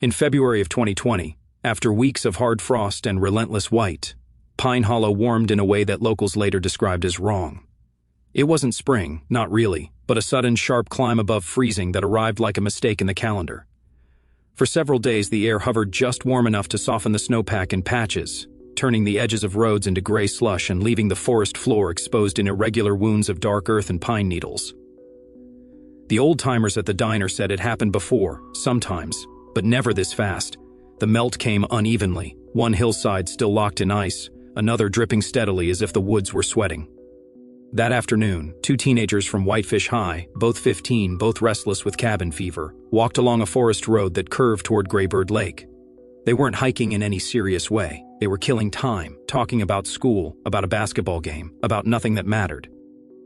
In February of 2020, after weeks of hard frost and relentless white, Pine Hollow warmed in a way that locals later described as wrong. It wasn't spring, not really, but a sudden sharp climb above freezing that arrived like a mistake in the calendar. For several days the air hovered just warm enough to soften the snowpack in patches, turning the edges of roads into gray slush and leaving the forest floor exposed in irregular wounds of dark earth and pine needles. The old-timers at the diner said it happened before, sometimes, but never this fast. The melt came unevenly, one hillside still locked in ice, another dripping steadily as if the woods were sweating. That afternoon, two teenagers from Whitefish High, both 15, both restless with cabin fever, walked along a forest road that curved toward Graybird Lake. They weren't hiking in any serious way. They were killing time, talking about school, about a basketball game, about nothing that mattered.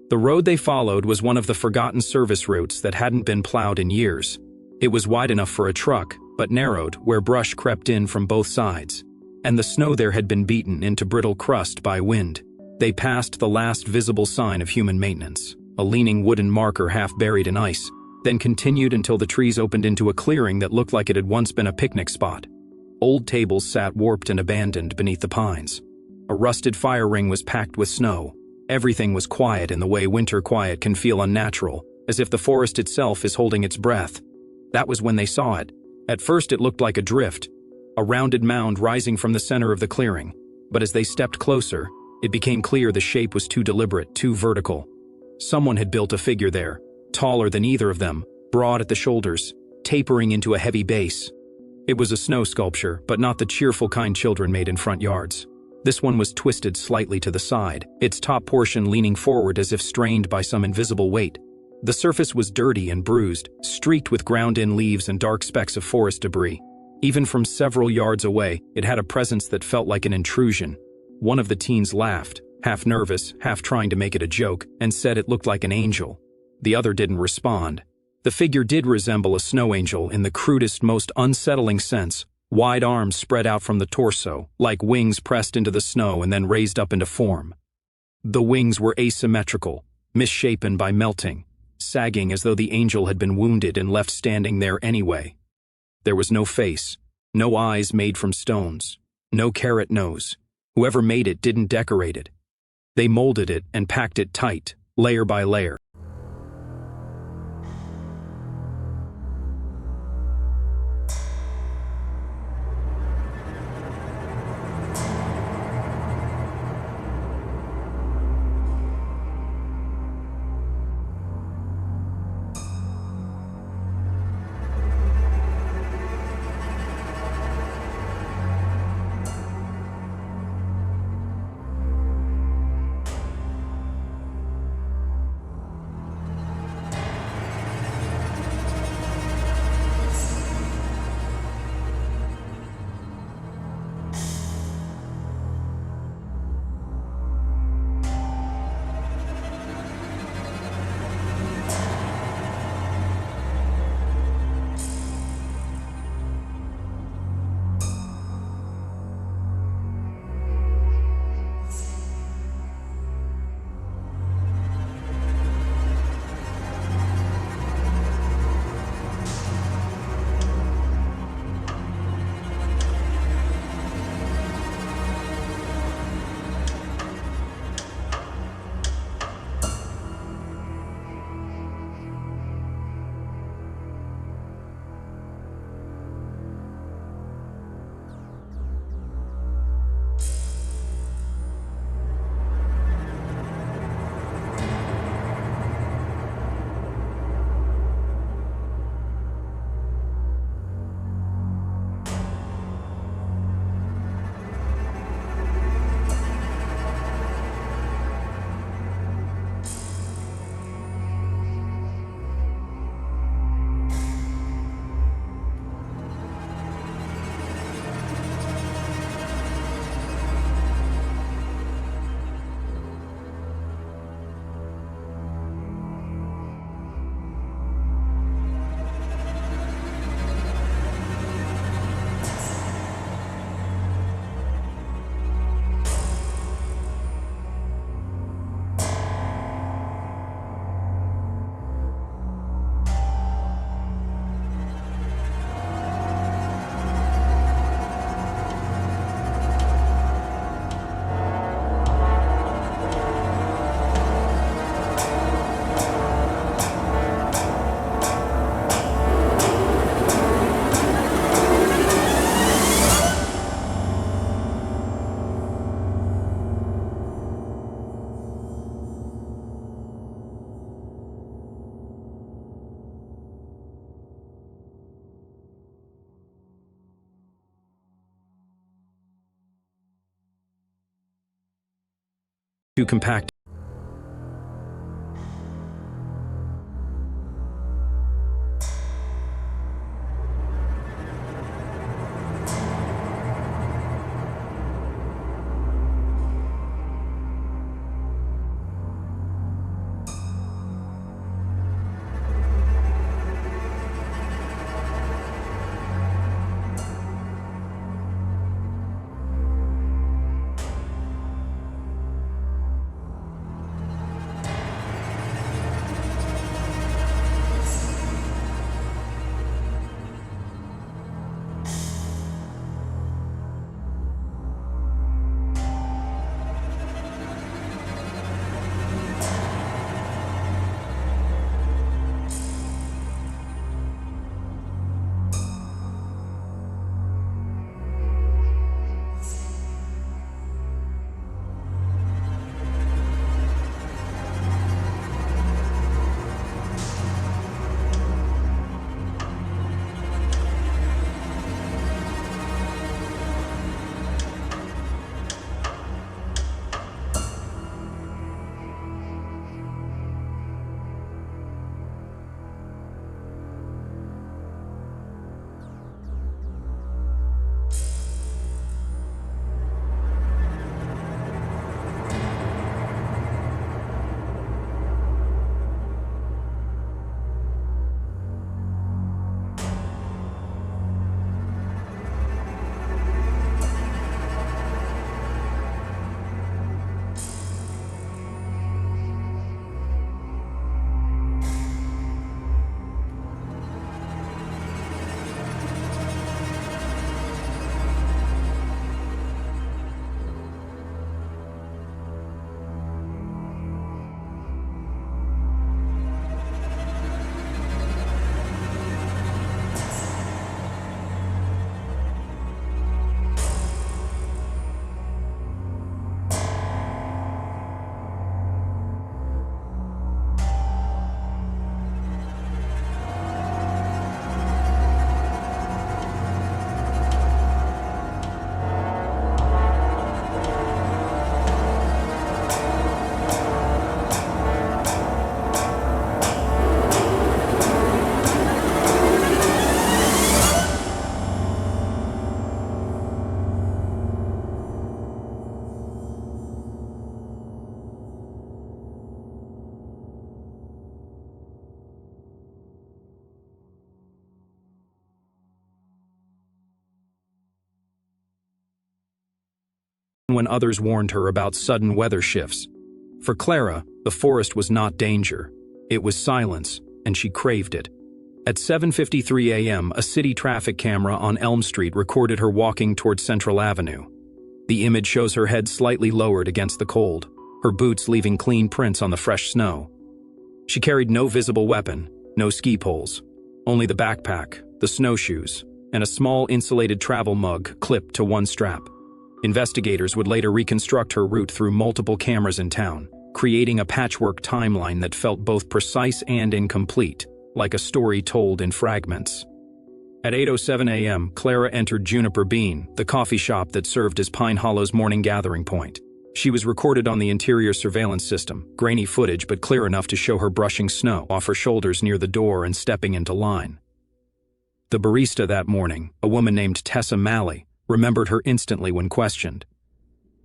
The road they followed was one of the forgotten service routes that hadn't been plowed in years. It was wide enough for a truck, but narrowed where brush crept in from both sides, and the snow there had been beaten into brittle crust by wind. They passed the last visible sign of human maintenance, a leaning wooden marker half buried in ice, then continued until the trees opened into a clearing that looked like it had once been a picnic spot. Old tables sat warped and abandoned beneath the pines. A rusted fire ring was packed with snow. Everything was quiet in the way winter quiet can feel unnatural, as if the forest itself is holding its breath. That was when they saw it. At first it looked like a drift, a rounded mound rising from the center of the clearing, but as they stepped closer, it became clear the shape was too deliberate, too vertical. Someone had built a figure there, taller than either of them, broad at the shoulders, tapering into a heavy base. It was a snow sculpture, but not the cheerful kind children made in front yards. This one was twisted slightly to the side, its top portion leaning forward as if strained by some invisible weight. The surface was dirty and bruised, streaked with ground-in leaves and dark specks of forest debris. Even from several yards away, it had a presence that felt like an intrusion. One of the teens laughed, half nervous, half trying to make it a joke, and said it looked like an angel. The other didn't respond. The figure did resemble a snow angel in the crudest, most unsettling sense. Wide arms spread out from the torso, like wings pressed into the snow and then raised up into form. The wings were asymmetrical, misshapen by melting, sagging as though the angel had been wounded and left standing there anyway. There was no face, no eyes made from stones, no carrot nose. Whoever made it didn't decorate it. They molded it and packed it tight, layer by layer. too compact. When others warned her about sudden weather shifts. For Clara, the forest was not danger. It was silence, and she craved it. At 7:53 a.m., a city traffic camera on Elm Street recorded her walking toward Central Avenue. The image shows her head slightly lowered against the cold, her boots leaving clean prints on the fresh snow. She carried no visible weapon, no ski poles, only the backpack, the snowshoes, and a small insulated travel mug clipped to one strap. Investigators would later reconstruct her route through multiple cameras in town, creating a patchwork timeline that felt both precise and incomplete, like a story told in fragments. At 8:07 a.m., Clara entered Juniper Bean, the coffee shop that served as Pine Hollow's morning gathering point. She was recorded on the interior surveillance system, grainy footage but clear enough to show her brushing snow off her shoulders near the door and stepping into line. The barista that morning, a woman named Tessa Malley, remembered her instantly when questioned.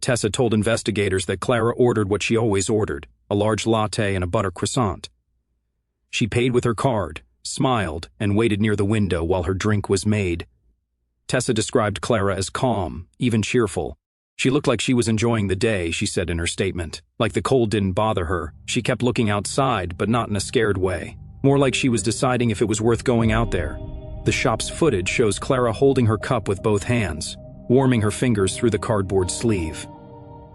Tessa told investigators that Clara ordered what she always ordered, a large latte and a butter croissant. She paid with her card, smiled, and waited near the window while her drink was made. Tessa described Clara as calm, even cheerful. She looked like she was enjoying the day, she said in her statement. Like the cold didn't bother her, she kept looking outside, but not in a scared way. More like she was deciding if it was worth going out there. The shop's footage shows Clara holding her cup with both hands, warming her fingers through the cardboard sleeve.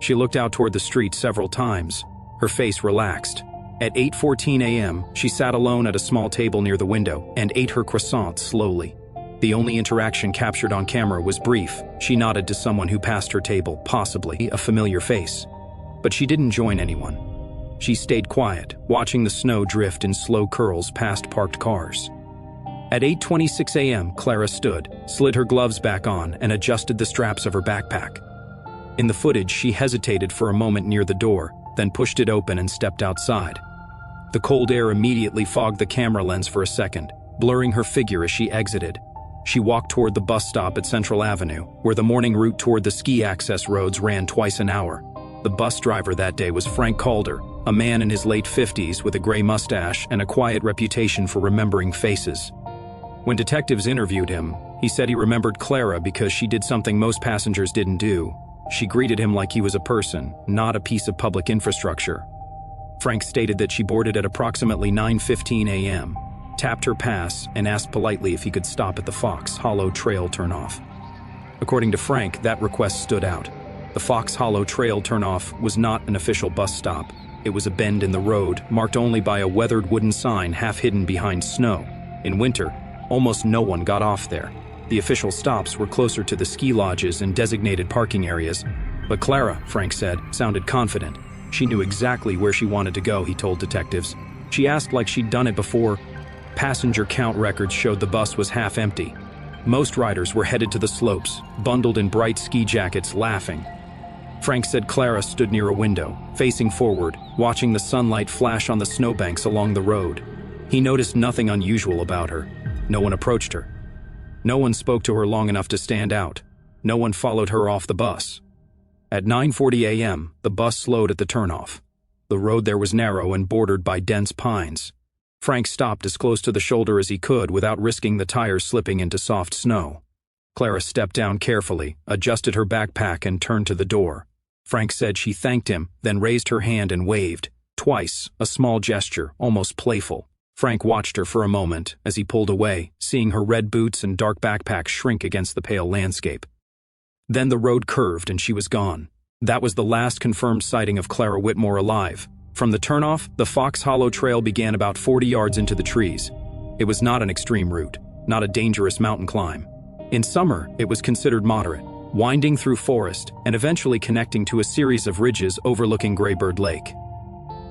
She looked out toward the street several times, her face relaxed. At 8:14 a.m., she sat alone at a small table near the window and ate her croissant slowly. The only interaction captured on camera was brief. She nodded to someone who passed her table, possibly a familiar face. But she didn't join anyone. She stayed quiet, watching the snow drift in slow curls past parked cars. At 8:26 a.m., Clara stood, slid her gloves back on, and adjusted the straps of her backpack. In the footage, she hesitated for a moment near the door, then pushed it open and stepped outside. The cold air immediately fogged the camera lens for a second, blurring her figure as she exited. She walked toward the bus stop at Central Avenue, where the morning route toward the ski access roads ran twice an hour. The bus driver that day was Frank Calder, a man in his late 50s with a gray mustache and a quiet reputation for remembering faces. When detectives interviewed him, he said he remembered Clara because she did something most passengers didn't do. She greeted him like he was a person, not a piece of public infrastructure. Frank stated that she boarded at approximately 9:15 a.m., tapped her pass, and asked politely if he could stop at the Fox Hollow Trail turnoff. According to Frank, that request stood out. The Fox Hollow Trail turnoff was not an official bus stop. It was a bend in the road, marked only by a weathered wooden sign half hidden behind snow. In winter, almost no one got off there. The official stops were closer to the ski lodges and designated parking areas. But Clara, Frank said, sounded confident. She knew exactly where she wanted to go, he told detectives. She asked like she'd done it before. Passenger count records showed the bus was half empty. Most riders were headed to the slopes, bundled in bright ski jackets, laughing. Frank said Clara stood near a window, facing forward, watching the sunlight flash on the snowbanks along the road. He noticed nothing unusual about her. No one approached her. No one spoke to her long enough to stand out. No one followed her off the bus. At 9:40 a.m., the bus slowed at the turnoff. The road there was narrow and bordered by dense pines. Frank stopped as close to the shoulder as he could without risking the tires slipping into soft snow. Clara stepped down carefully, adjusted her backpack, and turned to the door. Frank said she thanked him, then raised her hand and waved. Twice, a small gesture, almost playful. Frank watched her for a moment as he pulled away, seeing her red boots and dark backpack shrink against the pale landscape. Then the road curved and she was gone. That was the last confirmed sighting of Clara Whitmore alive. From the turnoff, the Fox Hollow Trail began about 40 yards into the trees. It was not an extreme route, not a dangerous mountain climb. In summer, it was considered moderate, winding through forest and eventually connecting to a series of ridges overlooking Graybird Lake.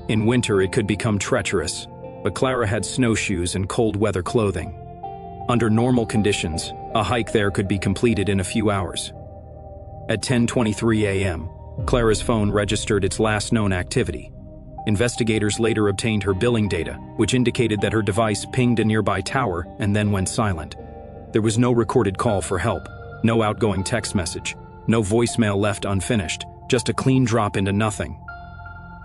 In winter, it could become treacherous, but Clara had snowshoes and cold weather clothing. Under normal conditions, a hike there could be completed in a few hours. At 10:23 a.m., Clara's phone registered its last known activity. Investigators later obtained her billing data, which indicated that her device pinged a nearby tower and then went silent. There was no recorded call for help, no outgoing text message, no voicemail left unfinished, just a clean drop into nothing.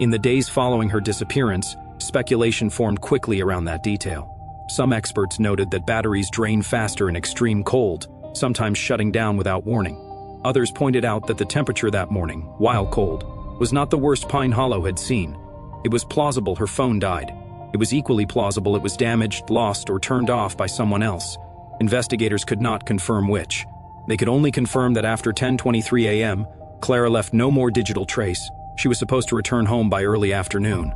In the days following her disappearance, speculation formed quickly around that detail. Some experts noted that batteries drain faster in extreme cold, sometimes shutting down without warning. Others pointed out that the temperature that morning, while cold, was not the worst Pine Hollow had seen. It was plausible her phone died. It was equally plausible it was damaged, lost, or turned off by someone else. Investigators could not confirm which. They could only confirm that after 10:23 a.m., Clara left no more digital trace. She was supposed to return home by early afternoon.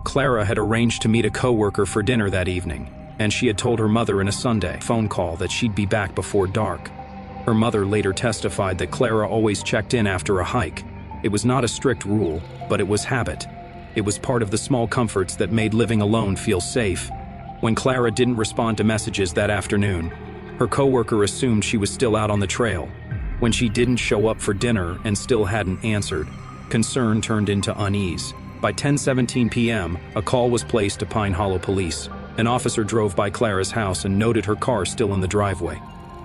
Clara had arranged to meet a coworker for dinner that evening, and she had told her mother in a Sunday phone call that she'd be back before dark. Her mother later testified that Clara always checked in after a hike. It was not a strict rule, but it was habit. It was part of the small comforts that made living alone feel safe. When Clara didn't respond to messages that afternoon, her coworker assumed she was still out on the trail. When she didn't show up for dinner and still hadn't answered, concern turned into unease. By 10:17 p.m., a call was placed to Pine Hollow Police. An officer drove by Clara's house and noted her car still in the driveway.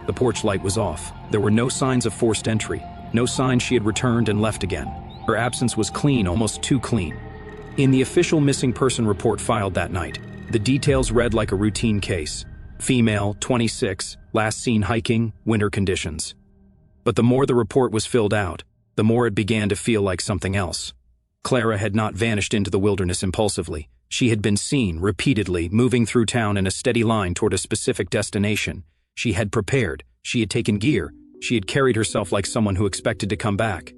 The porch light was off. There were no signs of forced entry, no sign she had returned and left again. Her absence was clean, almost too clean. In the official missing person report filed that night, the details read like a routine case. Female, 26, last seen hiking, winter conditions. But the more the report was filled out, the more it began to feel like something else. Clara had not vanished into the wilderness impulsively. She had been seen, repeatedly, moving through town in a steady line toward a specific destination. She had prepared, she had taken gear, she had carried herself like someone who expected to come back.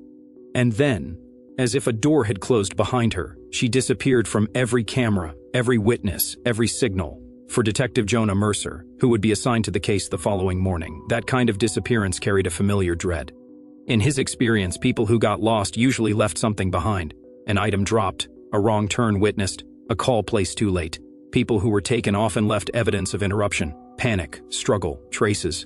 And then, as if a door had closed behind her, she disappeared from every camera, every witness, every signal. For Detective Jonah Mercer, who would be assigned to the case the following morning, that kind of disappearance carried a familiar dread. In his experience, people who got lost usually left something behind. An item dropped, a wrong turn witnessed, a call placed too late. People who were taken often left evidence of interruption, panic, struggle, traces.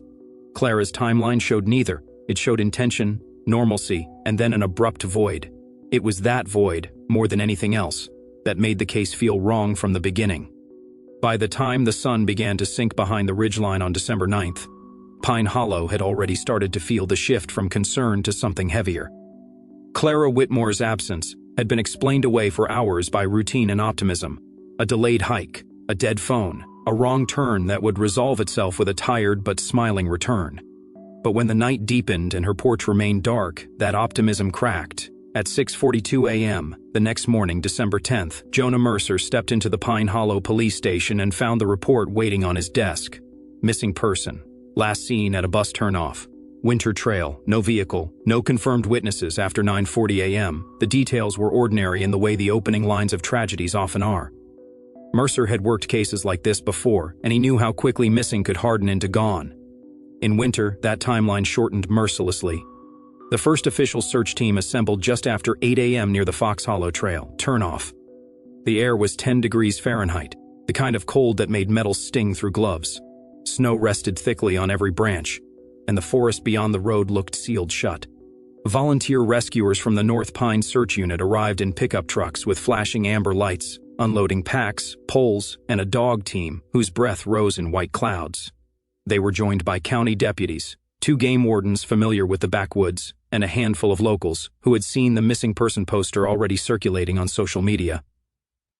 Clara's timeline showed neither. It showed intention, normalcy, and then an abrupt void. It was that void, more than anything else, that made the case feel wrong from the beginning. By the time the sun began to sink behind the ridgeline on December 9th, Pine Hollow had already started to feel the shift from concern to something heavier. Clara Whitmore's absence had been explained away for hours by routine and optimism: a delayed hike, a dead phone, a wrong turn that would resolve itself with a tired but smiling return. But when the night deepened and her porch remained dark, that optimism cracked. At 6:42 a.m., the next morning, December 10th, Jonah Mercer stepped into the Pine Hollow police station and found the report waiting on his desk. Missing person. Last seen at a bus turnoff. Winter trail, no vehicle, no confirmed witnesses after 9:40 a.m. The details were ordinary in the way the opening lines of tragedies often are. Mercer had worked cases like this before, and he knew how quickly missing could harden into gone. In winter, that timeline shortened mercilessly. The first official search team assembled just after 8 a.m. near the Fox Hollow Trail, turnoff. The air was 10 degrees Fahrenheit, the kind of cold that made metal sting through gloves. Snow rested thickly on every branch, and the forest beyond the road looked sealed shut. Volunteer rescuers from the North Pine Search Unit arrived in pickup trucks with flashing amber lights, unloading packs, poles, and a dog team whose breath rose in white clouds. They were joined by county deputies, 2 game wardens familiar with the backwoods, and a handful of locals who had seen the missing person poster already circulating on social media.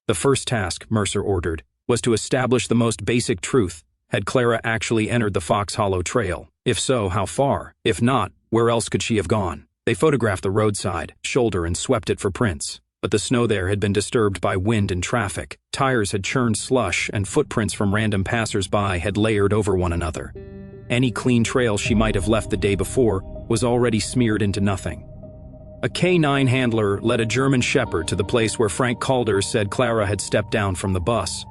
The first task, Mercer ordered, was to establish the most basic truth. Had Clara actually entered the Fox Hollow Trail? If so, how far? If not, where else could she have gone? They photographed the roadside, shoulder, and swept it for prints. But the snow there had been disturbed by wind and traffic. Tires had churned slush, and footprints from random passers-by had layered over one another. Any clean trail she might have left the day before was already smeared into nothing. A K9 handler led a German shepherd to the place where Frank Calder said Clara had stepped down from the bus.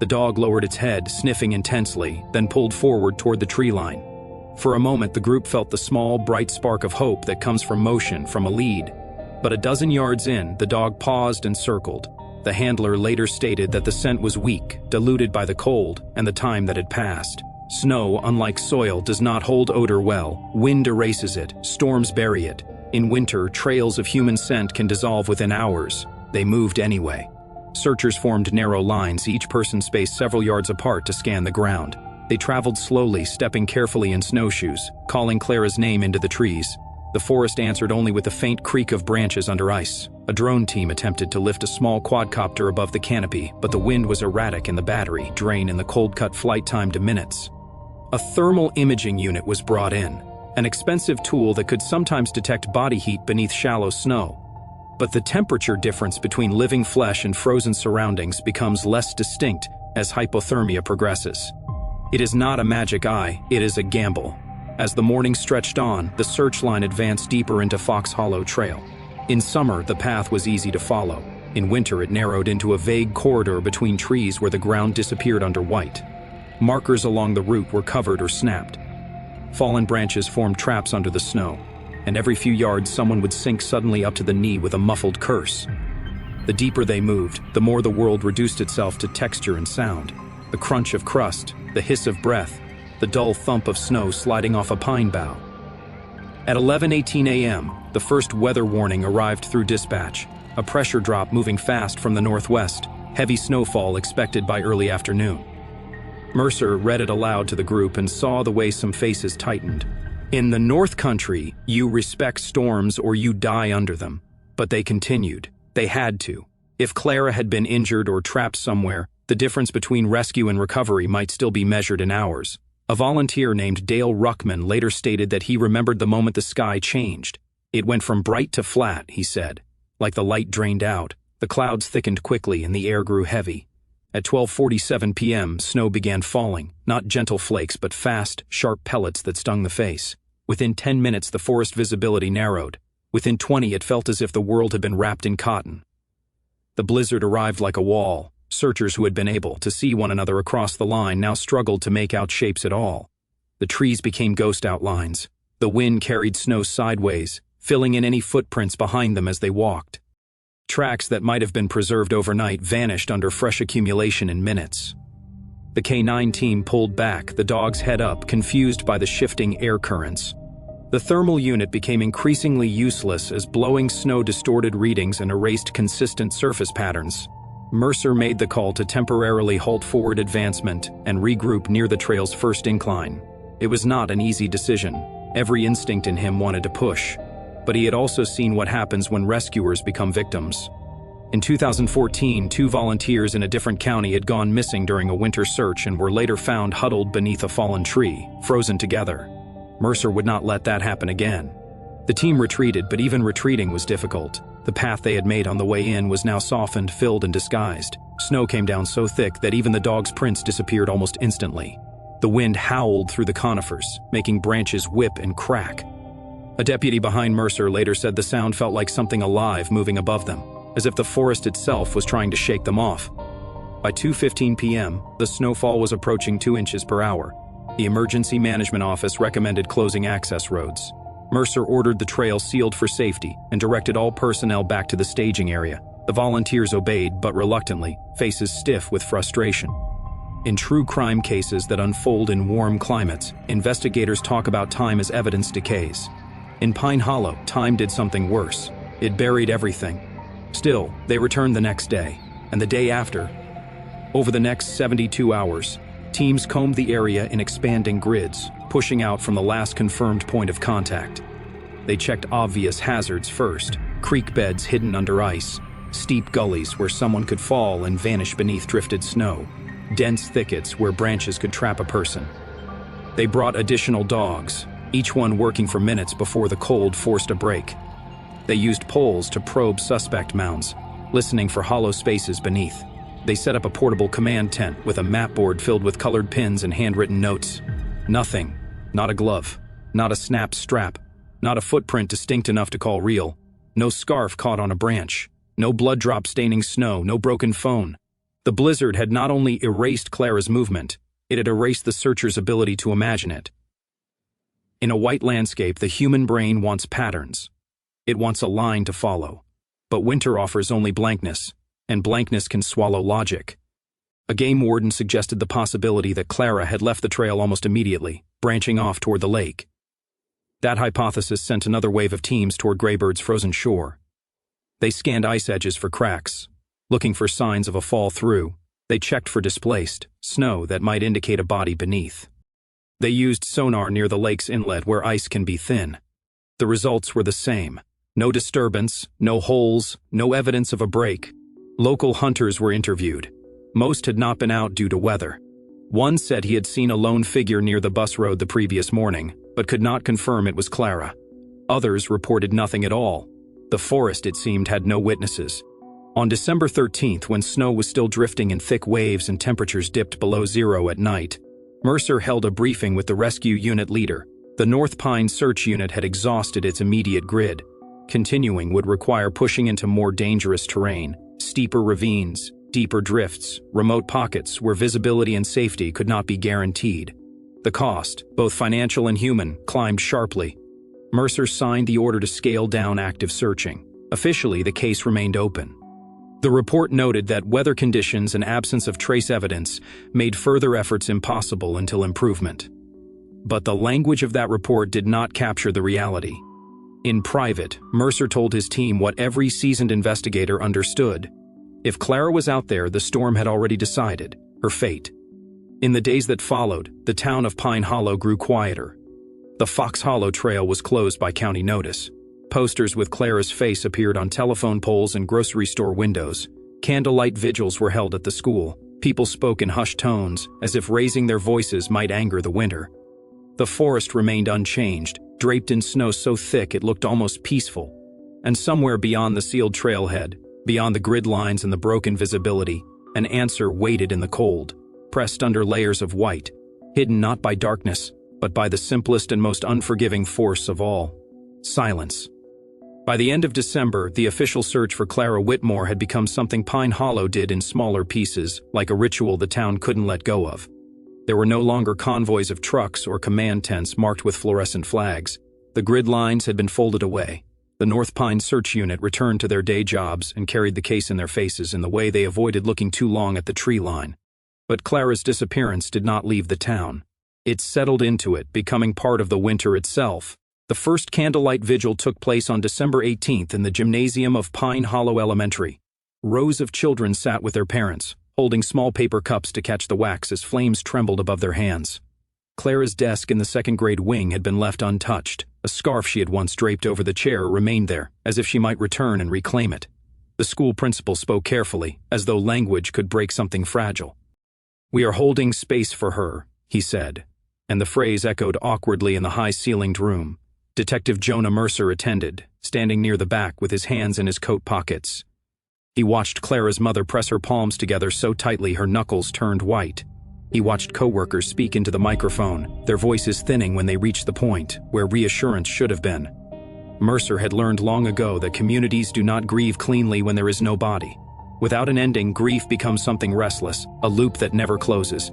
The dog lowered its head, sniffing intensely, then pulled forward toward the tree line. For a moment, the group felt the small, bright spark of hope that comes from motion, from a lead. But a dozen yards in, the dog paused and circled. The handler later stated that the scent was weak, diluted by the cold and the time that had passed. Snow, unlike soil, does not hold odor well. Wind erases it, storms bury it. In winter, trails of human scent can dissolve within hours. They moved anyway. Searchers formed narrow lines, each person spaced several yards apart to scan the ground. They traveled slowly, stepping carefully in snowshoes, calling Clara's name into the trees. The forest answered only with the faint creak of branches under ice. A drone team attempted to lift a small quadcopter above the canopy, but the wind was erratic and the battery drained in the cold-cut flight time to minutes. A thermal imaging unit was brought in, an expensive tool that could sometimes detect body heat beneath shallow snow. But the temperature difference between living flesh and frozen surroundings becomes less distinct as hypothermia progresses. It is not a magic eye, it is a gamble. As the morning stretched on, the search line advanced deeper into Fox Hollow Trail. In summer, the path was easy to follow. In winter, it narrowed into a vague corridor between trees where the ground disappeared under white. Markers along the route were covered or snapped. Fallen branches formed traps under the snow, and every few yards someone would sink suddenly up to the knee with a muffled curse. The deeper they moved, the more the world reduced itself to texture and sound. The crunch of crust, the hiss of breath, the dull thump of snow sliding off a pine bough. At 11:18 a.m., the first weather warning arrived through dispatch, a pressure drop moving fast from the northwest, heavy snowfall expected by early afternoon. Mercer read it aloud to the group and saw the way some faces tightened. In the North Country, you respect storms or you die under them. But they continued. They had to. If Clara had been injured or trapped somewhere, the difference between rescue and recovery might still be measured in hours. A volunteer named Dale Ruckman later stated that he remembered the moment the sky changed. It went from bright to flat, he said. Like the light drained out, the clouds thickened quickly and the air grew heavy. At 12:47 p.m., snow began falling, not gentle flakes but fast, sharp pellets that stung the face. Within 10 minutes, the forest visibility narrowed. Within 20, it felt as if the world had been wrapped in cotton. The blizzard arrived like a wall. Searchers who had been able to see one another across the line now struggled to make out shapes at all. The trees became ghost outlines. The wind carried snow sideways, filling in any footprints behind them as they walked. Tracks that might have been preserved overnight vanished under fresh accumulation in minutes. The K9 team pulled back, the dog's head up, confused by the shifting air currents. The thermal unit became increasingly useless as blowing snow distorted readings and erased consistent surface patterns. Mercer made the call to temporarily halt forward advancement and regroup near the trail's first incline. It was not an easy decision. Every instinct in him wanted to push. But he had also seen what happens when rescuers become victims. In 2014, 2 volunteers in a different county had gone missing during a winter search and were later found huddled beneath a fallen tree, frozen together. Mercer would not let that happen again. The team retreated, but even retreating was difficult. The path they had made on the way in was now softened, filled, and disguised. Snow came down so thick that even the dog's prints disappeared almost instantly. The wind howled through the conifers, making branches whip and crack. A deputy behind Mercer later said the sound felt like something alive moving above them, as if the forest itself was trying to shake them off. By 2:15 p.m., the snowfall was approaching 2 inches per hour. The Emergency Management Office recommended closing access roads. Mercer ordered the trail sealed for safety and directed all personnel back to the staging area. The volunteers obeyed, but reluctantly, faces stiff with frustration. In true crime cases that unfold in warm climates, investigators talk about time as evidence decays. In Pine Hollow, time did something worse. It buried everything. Still, they returned the next day, and the day after. Over the next 72 hours, teams combed the area in expanding grids, pushing out from the last confirmed point of contact. They checked obvious hazards first: creek beds hidden under ice, steep gullies where someone could fall and vanish beneath drifted snow, dense thickets where branches could trap a person. They brought additional dogs, each one working for minutes before the cold forced a break. They used poles to probe suspect mounds, listening for hollow spaces beneath. They set up a portable command tent with a map board filled with colored pins and handwritten notes. Nothing. Not a glove. Not a snapped strap. Not a footprint distinct enough to call real. No scarf caught on a branch. No blood drop staining snow. No broken phone. The blizzard had not only erased Clara's movement, it had erased the searcher's ability to imagine it. In a white landscape, the human brain wants patterns. It wants a line to follow. But winter offers only blankness, and blankness can swallow logic. A game warden suggested the possibility that Clara had left the trail almost immediately, branching off toward the lake. That hypothesis sent another wave of teams toward Graybird's frozen shore. They scanned ice edges for cracks, looking for signs of a fall through. They checked for displaced snow that might indicate a body beneath. They used sonar near the lake's inlet where ice can be thin. The results were the same. No disturbance, no holes, no evidence of a break. Local hunters were interviewed. Most had not been out due to weather. One said he had seen a lone figure near the bus road the previous morning, but could not confirm it was Clara. Others reported nothing at all. The forest, it seemed, had no witnesses. On December 13th, when snow was still drifting in thick waves and temperatures dipped below zero at night, Mercer held a briefing with the rescue unit leader. The North Pine search unit had exhausted its immediate grid. Continuing would require pushing into more dangerous terrain, steeper ravines, deeper drifts, remote pockets where visibility and safety could not be guaranteed. The cost, both financial and human, climbed sharply. Mercer signed the order to scale down active searching. Officially, the case remained open. The report noted that weather conditions and absence of trace evidence made further efforts impossible until improvement. But the language of that report did not capture the reality. In private, Mercer told his team what every seasoned investigator understood. If Clara was out there, the storm had already decided her fate. In the days that followed, the town of Pine Hollow grew quieter. The Fox Hollow Trail was closed by county notice. Posters with Clara's face appeared on telephone poles and grocery store windows. Candlelight vigils were held at the school. People spoke in hushed tones, as if raising their voices might anger the winter. The forest remained unchanged, draped in snow so thick it looked almost peaceful. And somewhere beyond the sealed trailhead, beyond the grid lines and the broken visibility, an answer waited in the cold, pressed under layers of white, hidden not by darkness, but by the simplest and most unforgiving force of all: silence. By the end of December, the official search for Clara Whitmore had become something Pine Hollow did in smaller pieces, like a ritual the town couldn't let go of. There were no longer convoys of trucks or command tents marked with fluorescent flags. The grid lines had been folded away. The North Pine search unit returned to their day jobs and carried the case in their faces in the way they avoided looking too long at the tree line. But Clara's disappearance did not leave the town. It settled into it, becoming part of the winter itself. The first candlelight vigil took place on December 18th in the gymnasium of Pine Hollow Elementary. Rows of children sat with their parents, holding small paper cups to catch the wax as flames trembled above their hands. Clara's desk in the second-grade wing had been left untouched. A scarf she had once draped over the chair remained there, as if she might return and reclaim it. The school principal spoke carefully, as though language could break something fragile. "We are holding space for her," he said, and the phrase echoed awkwardly in the high-ceilinged room. Detective Jonah Mercer attended, standing near the back with his hands in his coat pockets. He watched Clara's mother press her palms together so tightly her knuckles turned white. He watched coworkers speak into the microphone, their voices thinning when they reached the point where reassurance should have been. Mercer had learned long ago that communities do not grieve cleanly when there is no body. Without an ending, grief becomes something restless, a loop that never closes.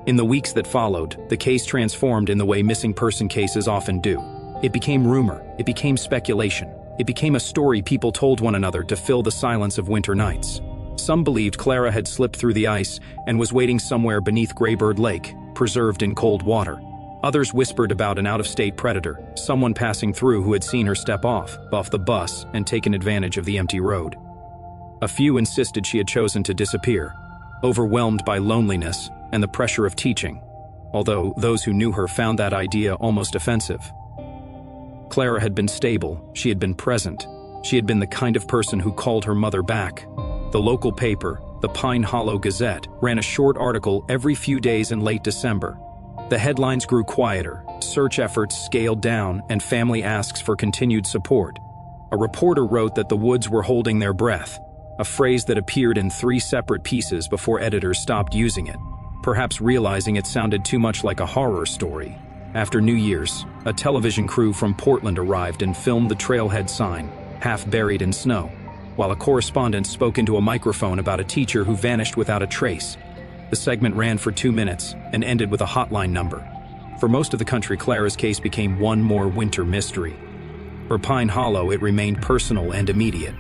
In the weeks that followed, the case transformed in the way missing person cases often do. It became rumor, it became speculation, it became a story people told one another to fill the silence of winter nights. Some believed Clara had slipped through the ice and was waiting somewhere beneath Graybird Lake, preserved in cold water. Others whispered about an out-of-state predator, someone passing through who had seen her step off the bus and taken advantage of the empty road. A few insisted she had chosen to disappear, overwhelmed by loneliness and the pressure of teaching, although those who knew her found that idea almost offensive. Clara had been stable, she had been present, she had been the kind of person who called her mother back. The local paper, the Pine Hollow Gazette, ran a short article every few days in late December. The headlines grew quieter, search efforts scaled down, and family asks for continued support. A reporter wrote that the woods were holding their breath, a phrase that appeared in 3 separate pieces before editors stopped using it, perhaps realizing it sounded too much like a horror story. After New Year's, a television crew from Portland arrived and filmed the trailhead sign, half buried in snow, while a correspondent spoke into a microphone about a teacher who vanished without a trace. The segment ran for 2 minutes and ended with a hotline number. For most of the country, Clara's case became one more winter mystery. For Pine Hollow, it remained personal and immediate.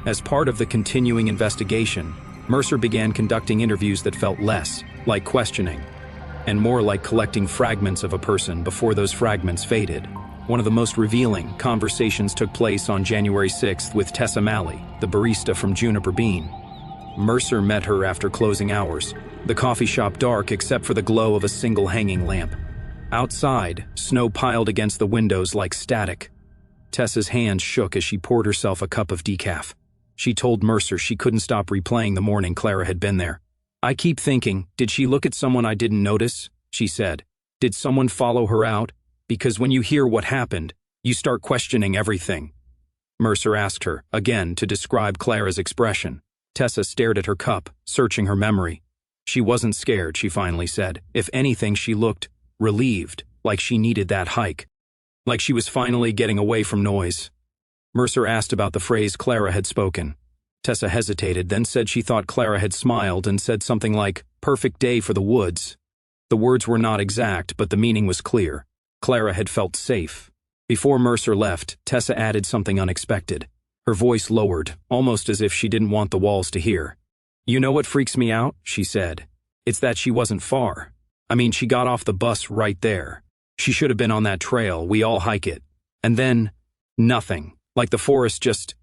As part of the continuing investigation, Mercer began conducting interviews that felt less like questioning and more like collecting fragments of a person before those fragments faded. One of the most revealing conversations took place on January 6th with Tessa Malley, the barista from Juniper Bean. Mercer met her after closing hours, the coffee shop dark except for the glow of a single hanging lamp. Outside, snow piled against the windows like static. Tessa's hands shook as she poured herself a cup of decaf. She told Mercer she couldn't stop replaying the morning Clara had been there. "I keep thinking, did she look at someone I didn't notice?" she said. "Did someone follow her out? Because when you hear what happened, you start questioning everything." Mercer asked her, again, to describe Clara's expression. Tessa stared at her cup, searching her memory. She wasn't scared, she finally said. If anything, she looked relieved, like she needed that hike. Like she was finally getting away from noise. Mercer asked about the phrase Clara had spoken. Tessa hesitated, then said she thought Clara had smiled and said something like, "Perfect day for the woods." The words were not exact, but the meaning was clear. Clara had felt safe. Before Mercer left, Tessa added something unexpected. Her voice lowered, almost as if she didn't want the walls to hear. "You know what freaks me out?" she said. "It's that she wasn't far. I mean, she got off the bus right there. She should have been on that trail, we all hike it. And then, nothing, like the forest just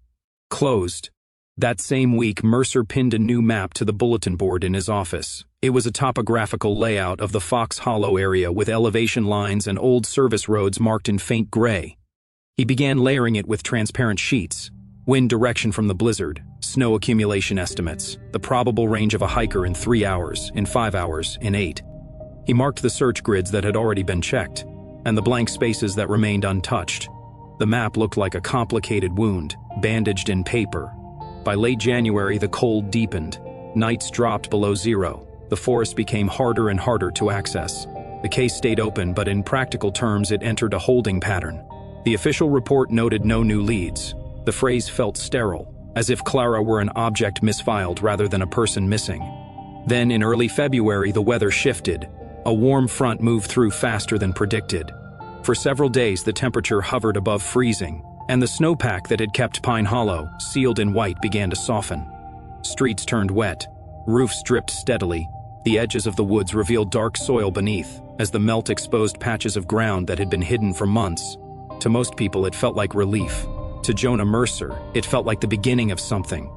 closed." That same week, Mercer pinned a new map to the bulletin board in his office. It was a topographical layout of the Fox Hollow area with elevation lines and old service roads marked in faint gray. He began layering it with transparent sheets, wind direction from the blizzard, snow accumulation estimates, the probable range of a hiker in 3 hours, in 5 hours, in 8. He marked the search grids that had already been checked, and the blank spaces that remained untouched. The map looked like a complicated wound, bandaged in paper. By late January, the cold deepened. Nights dropped below zero. The forest became harder and harder to access. The case stayed open, but in practical terms, it entered a holding pattern. The official report noted no new leads. The phrase felt sterile, as if Clara were an object misfiled rather than a person missing. Then, in early February, the weather shifted. A warm front moved through faster than predicted. For several days, the temperature hovered above freezing, and the snowpack that had kept Pine Hollow, sealed in white, began to soften. Streets turned wet. Roofs dripped steadily. The edges of the woods revealed dark soil beneath, as the melt exposed patches of ground that had been hidden for months. To most people, it felt like relief. To Jonah Mercer, it felt like the beginning of something.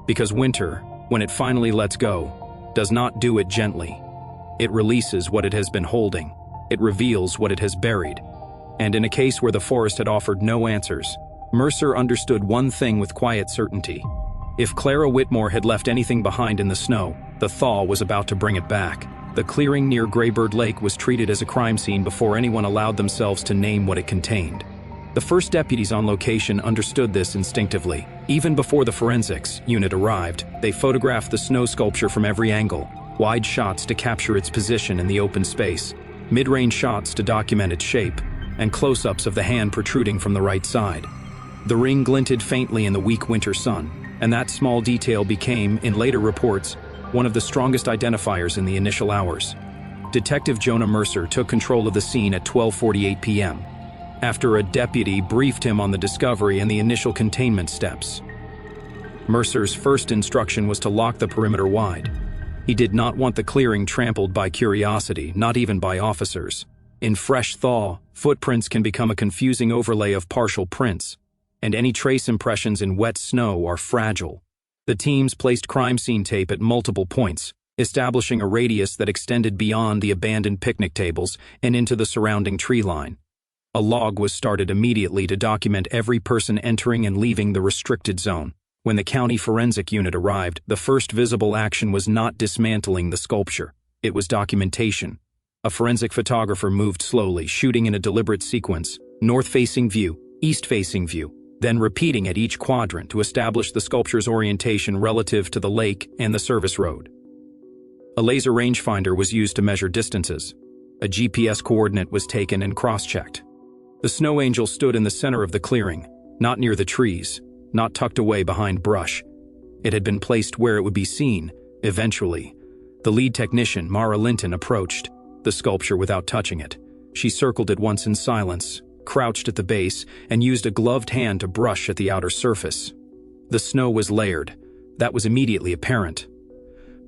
Because winter, when it finally lets go, does not do it gently. It releases what it has been holding. It reveals what it has buried. And in a case where the forest had offered no answers, Mercer understood one thing with quiet certainty. If Clara Whitmore had left anything behind in the snow, the thaw was about to bring it back. The clearing near Graybird Lake was treated as a crime scene before anyone allowed themselves to name what it contained. The first deputies on location understood this instinctively. Even before the forensics unit arrived, they photographed the snow sculpture from every angle, wide shots to capture its position in the open space, mid-range shots to document its shape, and close-ups of the hand protruding from the right side. The ring glinted faintly in the weak winter sun, and that small detail became, in later reports, one of the strongest identifiers in the initial hours. Detective Jonah Mercer took control of the scene at 12:48 p.m. after a deputy briefed him on the discovery and the initial containment steps. Mercer's first instruction was to lock the perimeter wide. He did not want the clearing trampled by curiosity, not even by officers. In fresh thaw, footprints can become a confusing overlay of partial prints, and any trace impressions in wet snow are fragile. The teams placed crime scene tape at multiple points, establishing a radius that extended beyond the abandoned picnic tables and into the surrounding tree line. A log was started immediately to document every person entering and leaving the restricted zone. When the county forensic unit arrived, the first visible action was not dismantling the sculpture. It was documentation. A forensic photographer moved slowly, shooting in a deliberate sequence, north-facing view, east-facing view, then repeating at each quadrant to establish the sculpture's orientation relative to the lake and the service road. A laser rangefinder was used to measure distances. A GPS coordinate was taken and cross-checked. The snow angel stood in the center of the clearing, not near the trees, not tucked away behind brush. It had been placed where it would be seen, eventually. The lead technician, Mara Linton, approached the sculpture without touching it. She circled it once in silence, crouched at the base, and used a gloved hand to brush at the outer surface. The snow was layered. That was immediately apparent.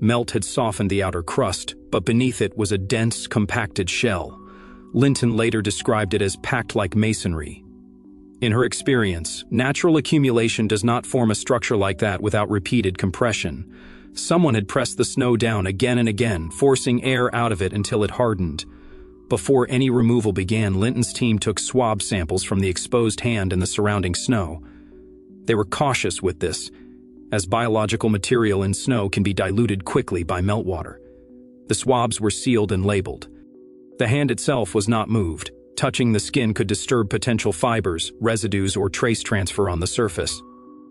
Melt had softened the outer crust, but beneath it was a dense, compacted shell. Linton later described it as packed like masonry. In her experience, natural accumulation does not form a structure like that without repeated compression. Someone had pressed the snow down again and again, forcing air out of it until it hardened. Before any removal began, Linton's team took swab samples from the exposed hand and the surrounding snow. They were cautious with this, as biological material in snow can be diluted quickly by meltwater. The swabs were sealed and labeled. The hand itself was not moved. Touching the skin could disturb potential fibers, residues, or trace transfer on the surface.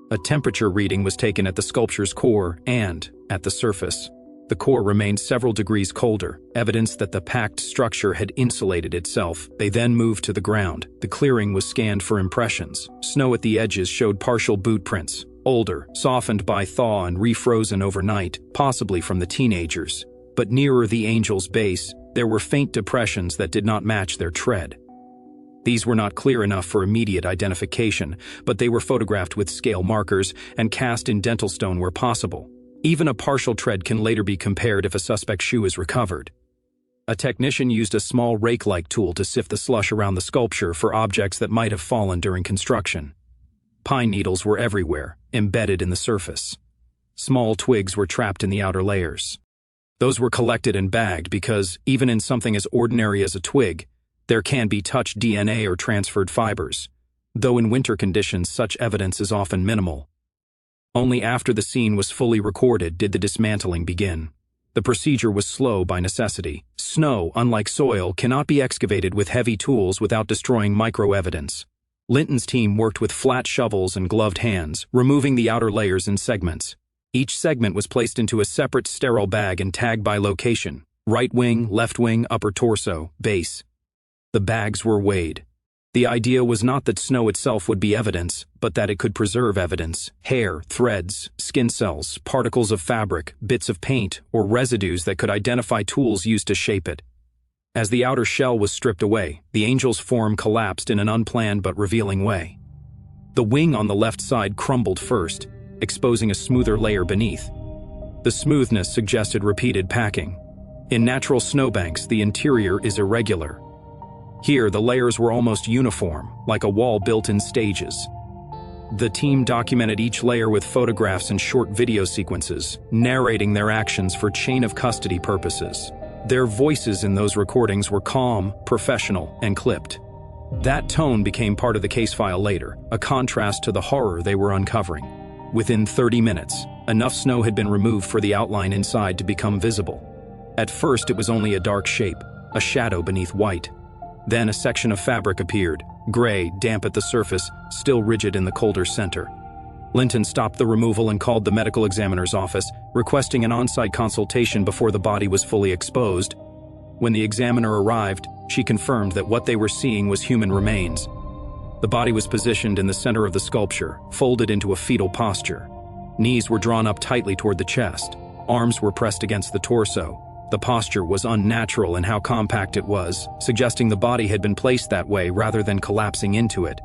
A temperature reading was taken at the sculpture's core and at the surface. The core remained several degrees colder, evidence that the packed structure had insulated itself. They then moved to the ground. The clearing was scanned for impressions. Snow at the edges showed partial boot prints, older, softened by thaw and refrozen overnight, possibly from the teenagers. But nearer the angel's base, there were faint depressions that did not match their tread. These were not clear enough for immediate identification, but they were photographed with scale markers and cast in dental stone where possible. Even a partial tread can later be compared if a suspect's shoe is recovered. A technician used a small rake-like tool to sift the slush around the sculpture for objects that might have fallen during construction. Pine needles were everywhere, embedded in the surface. Small twigs were trapped in the outer layers. Those were collected and bagged because, even in something as ordinary as a twig, there can be touched DNA or transferred fibers, though in winter conditions such evidence is often minimal. Only after the scene was fully recorded did the dismantling begin. The procedure was slow by necessity. Snow, unlike soil, cannot be excavated with heavy tools without destroying micro-evidence. Linton's team worked with flat shovels and gloved hands, removing the outer layers in segments. Each segment was placed into a separate sterile bag and tagged by location: right wing, left wing, upper torso, base. The bags were weighed. The idea was not that snow itself would be evidence, but that it could preserve evidence: hair, threads, skin cells, particles of fabric, bits of paint, or residues that could identify tools used to shape it. As the outer shell was stripped away, the angel's form collapsed in an unplanned but revealing way. The wing on the left side crumbled first, exposing a smoother layer beneath. The smoothness suggested repeated packing. In natural snowbanks, the interior is irregular. Here, the layers were almost uniform, like a wall built in stages. The team documented each layer with photographs and short video sequences, narrating their actions for chain of custody purposes. Their voices in those recordings were calm, professional, and clipped. That tone became part of the case file later, a contrast to the horror they were uncovering. Within 30 minutes, enough snow had been removed for the outline inside to become visible. At first, it was only a dark shape, a shadow beneath white. Then a section of fabric appeared, gray, damp at the surface, still rigid in the colder center. Linton stopped the removal and called the medical examiner's office, requesting an on-site consultation before the body was fully exposed. When the examiner arrived, she confirmed that what they were seeing was human remains. The body was positioned in the center of the sculpture, folded into a fetal posture. Knees were drawn up tightly toward the chest. Arms were pressed against the torso. The posture was unnatural in how compact it was, suggesting the body had been placed that way rather than collapsing into it.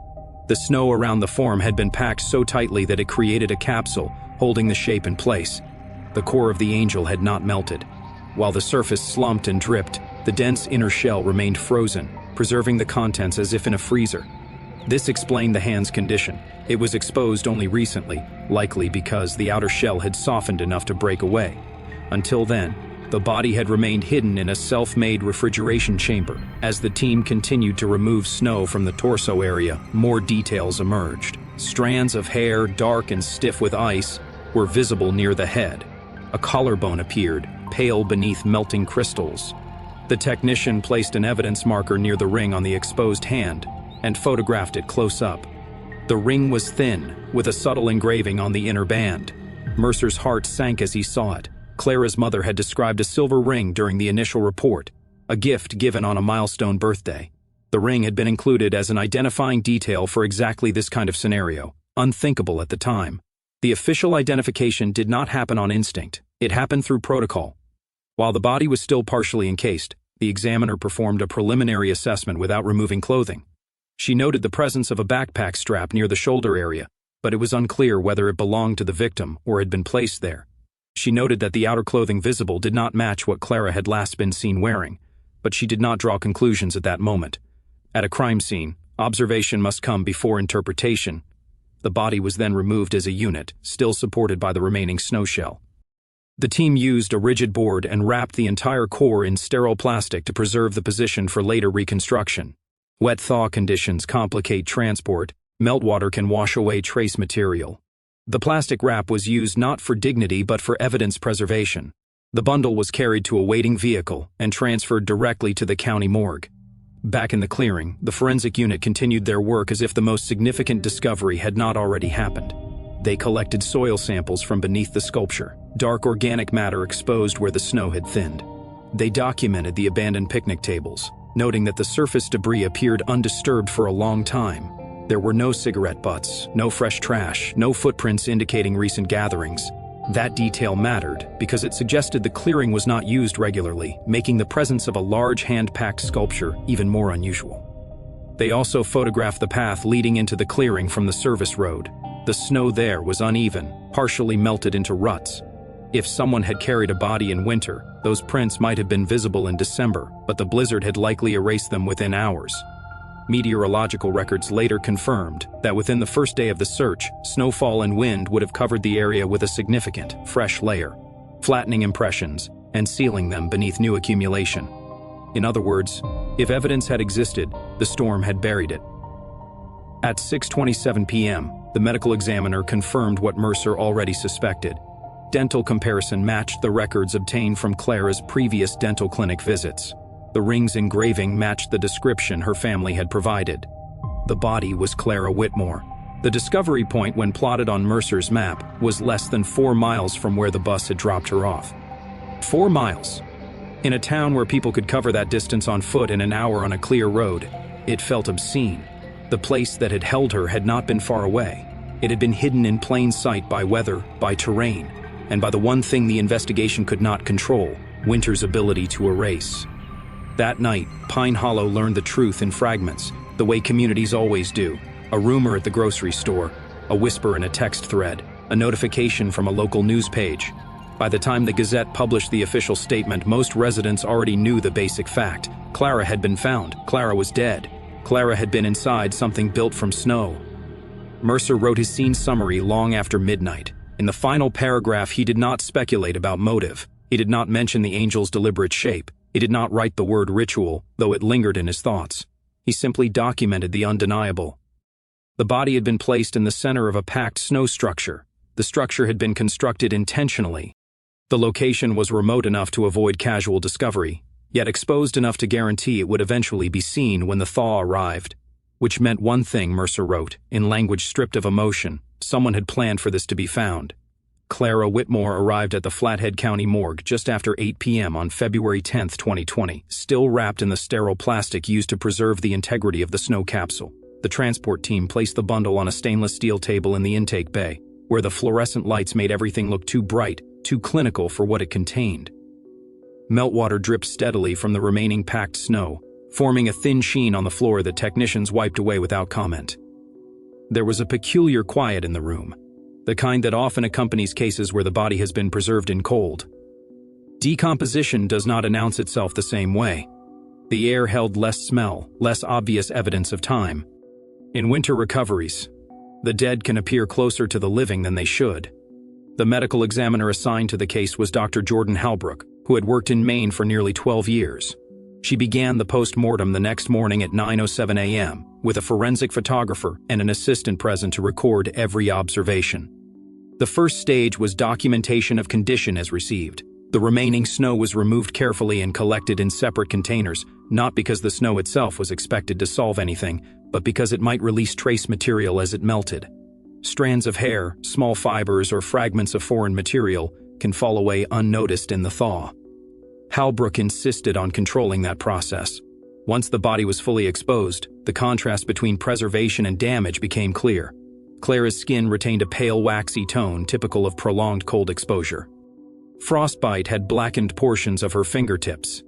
The snow around the form had been packed so tightly that it created a capsule, holding the shape in place. The core of the angel had not melted. While the surface slumped and dripped, the dense inner shell remained frozen, preserving the contents as if in a freezer. This explained the hand's condition. It was exposed only recently, likely because the outer shell had softened enough to break away. Until then, the body had remained hidden in a self-made refrigeration chamber. As the team continued to remove snow from the torso area, more details emerged. Strands of hair, dark and stiff with ice, were visible near the head. A collarbone appeared, pale beneath melting crystals. The technician placed an evidence marker near the ring on the exposed hand and photographed it close up. The ring was thin, with a subtle engraving on the inner band. Mercer's heart sank as he saw it. Clara's mother had described a silver ring during the initial report, a gift given on a milestone birthday. The ring had been included as an identifying detail for exactly this kind of scenario, unthinkable at the time. The official identification did not happen on instinct. It happened through protocol. While the body was still partially encased, the examiner performed a preliminary assessment without removing clothing. She noted the presence of a backpack strap near the shoulder area, but it was unclear whether it belonged to the victim or had been placed there. She noted that the outer clothing visible did not match what Clara had last been seen wearing, but she did not draw conclusions at that moment. At a crime scene, observation must come before interpretation. The body was then removed as a unit, still supported by the remaining snow shell. The team used a rigid board and wrapped the entire core in sterile plastic to preserve the position for later reconstruction. Wet thaw conditions complicate transport. Meltwater can wash away trace material. The plastic wrap was used not for dignity but for evidence preservation. The bundle was carried to a waiting vehicle and transferred directly to the county morgue. Back in the clearing, the forensic unit continued their work as if the most significant discovery had not already happened. They collected soil samples from beneath the sculpture, dark organic matter exposed where the snow had thinned. They documented the abandoned picnic tables, noting that the surface debris appeared undisturbed for a long time. There were no cigarette butts, no fresh trash, no footprints indicating recent gatherings. That detail mattered because it suggested the clearing was not used regularly, making the presence of a large hand-packed sculpture even more unusual. They also photographed the path leading into the clearing from the service road. The snow there was uneven, partially melted into ruts. If someone had carried a body in winter, those prints might have been visible in December, but the blizzard had likely erased them within hours. Meteorological records later confirmed that within the first day of the search, snowfall and wind would have covered the area with a significant, fresh layer, flattening impressions and sealing them beneath new accumulation. In other words, if evidence had existed, the storm had buried it. At 6:27 p.m., the medical examiner confirmed what Mercer already suspected. Dental comparison matched the records obtained from Clara's previous dental clinic visits. The ring's engraving matched the description her family had provided. The body was Clara Whitmore. The discovery point, when plotted on Mercer's map, was less than 4 miles from where the bus had dropped her off. 4 miles. In a town where people could cover that distance on foot in an hour on a clear road, it felt obscene. The place that had held her had not been far away. It had been hidden in plain sight by weather, by terrain, and by the one thing the investigation could not control, winter's ability to erase. That night, Pine Hollow learned the truth in fragments, the way communities always do. A rumor at the grocery store, a whisper in a text thread, a notification from a local news page. By the time the Gazette published the official statement, most residents already knew the basic fact. Clara had been found. Clara was dead. Clara had been inside something built from snow. Mercer wrote his scene summary long after midnight. In the final paragraph, he did not speculate about motive. He did not mention the angel's deliberate shape. He did not write the word ritual, though it lingered in his thoughts. He simply documented the undeniable. The body had been placed in the center of a packed snow structure. The structure had been constructed intentionally. The location was remote enough to avoid casual discovery, yet exposed enough to guarantee it would eventually be seen when the thaw arrived. Which meant one thing, Mercer wrote, in language stripped of emotion: someone had planned for this to be found. Clara Whitmore arrived at the Flathead County morgue just after 8 p.m. on February 10, 2020, still wrapped in the sterile plastic used to preserve the integrity of the snow capsule. The transport team placed the bundle on a stainless steel table in the intake bay, where the fluorescent lights made everything look too bright, too clinical for what it contained. Meltwater dripped steadily from the remaining packed snow, forming a thin sheen on the floor that technicians wiped away without comment. There was a peculiar quiet in the room, the kind that often accompanies cases where the body has been preserved in cold. Decomposition does not announce itself the same way. The air held less smell, less obvious evidence of time. In winter recoveries, the dead can appear closer to the living than they should. The medical examiner assigned to the case was Dr. Jordan Halbrook, who had worked in Maine for nearly 12 years. She began the post-mortem the next morning at 9:07 a.m., with a forensic photographer and an assistant present to record every observation. The first stage was documentation of condition as received. The remaining snow was removed carefully and collected in separate containers, not because the snow itself was expected to solve anything, but because it might release trace material as it melted. Strands of hair, small fibers, or fragments of foreign material can fall away unnoticed in the thaw. Halbrook insisted on controlling that process. Once the body was fully exposed, the contrast between preservation and damage became clear. Clara's skin retained a pale, waxy tone typical of prolonged cold exposure. Frostbite had blackened portions of her fingertips,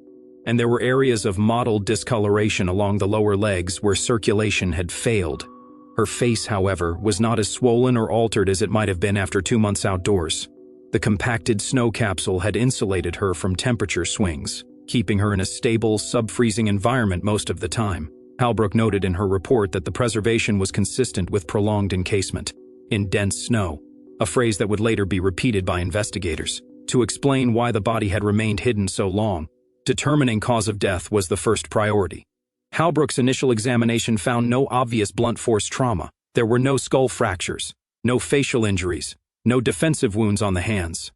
and there were areas of mottled discoloration along the lower legs where circulation had failed. Her face, however, was not as swollen or altered as it might have been after 2 months outdoors. The compacted snow capsule had insulated her from temperature swings, keeping her in a stable, sub-freezing environment most of the time. Halbrook noted in her report that the preservation was consistent with prolonged encasement in dense snow, a phrase that would later be repeated by investigators. To explain why the body had remained hidden so long, determining cause of death was the first priority. Halbrook's initial examination found no obvious blunt force trauma. There were no skull fractures, no facial injuries, no defensive wounds on the hands.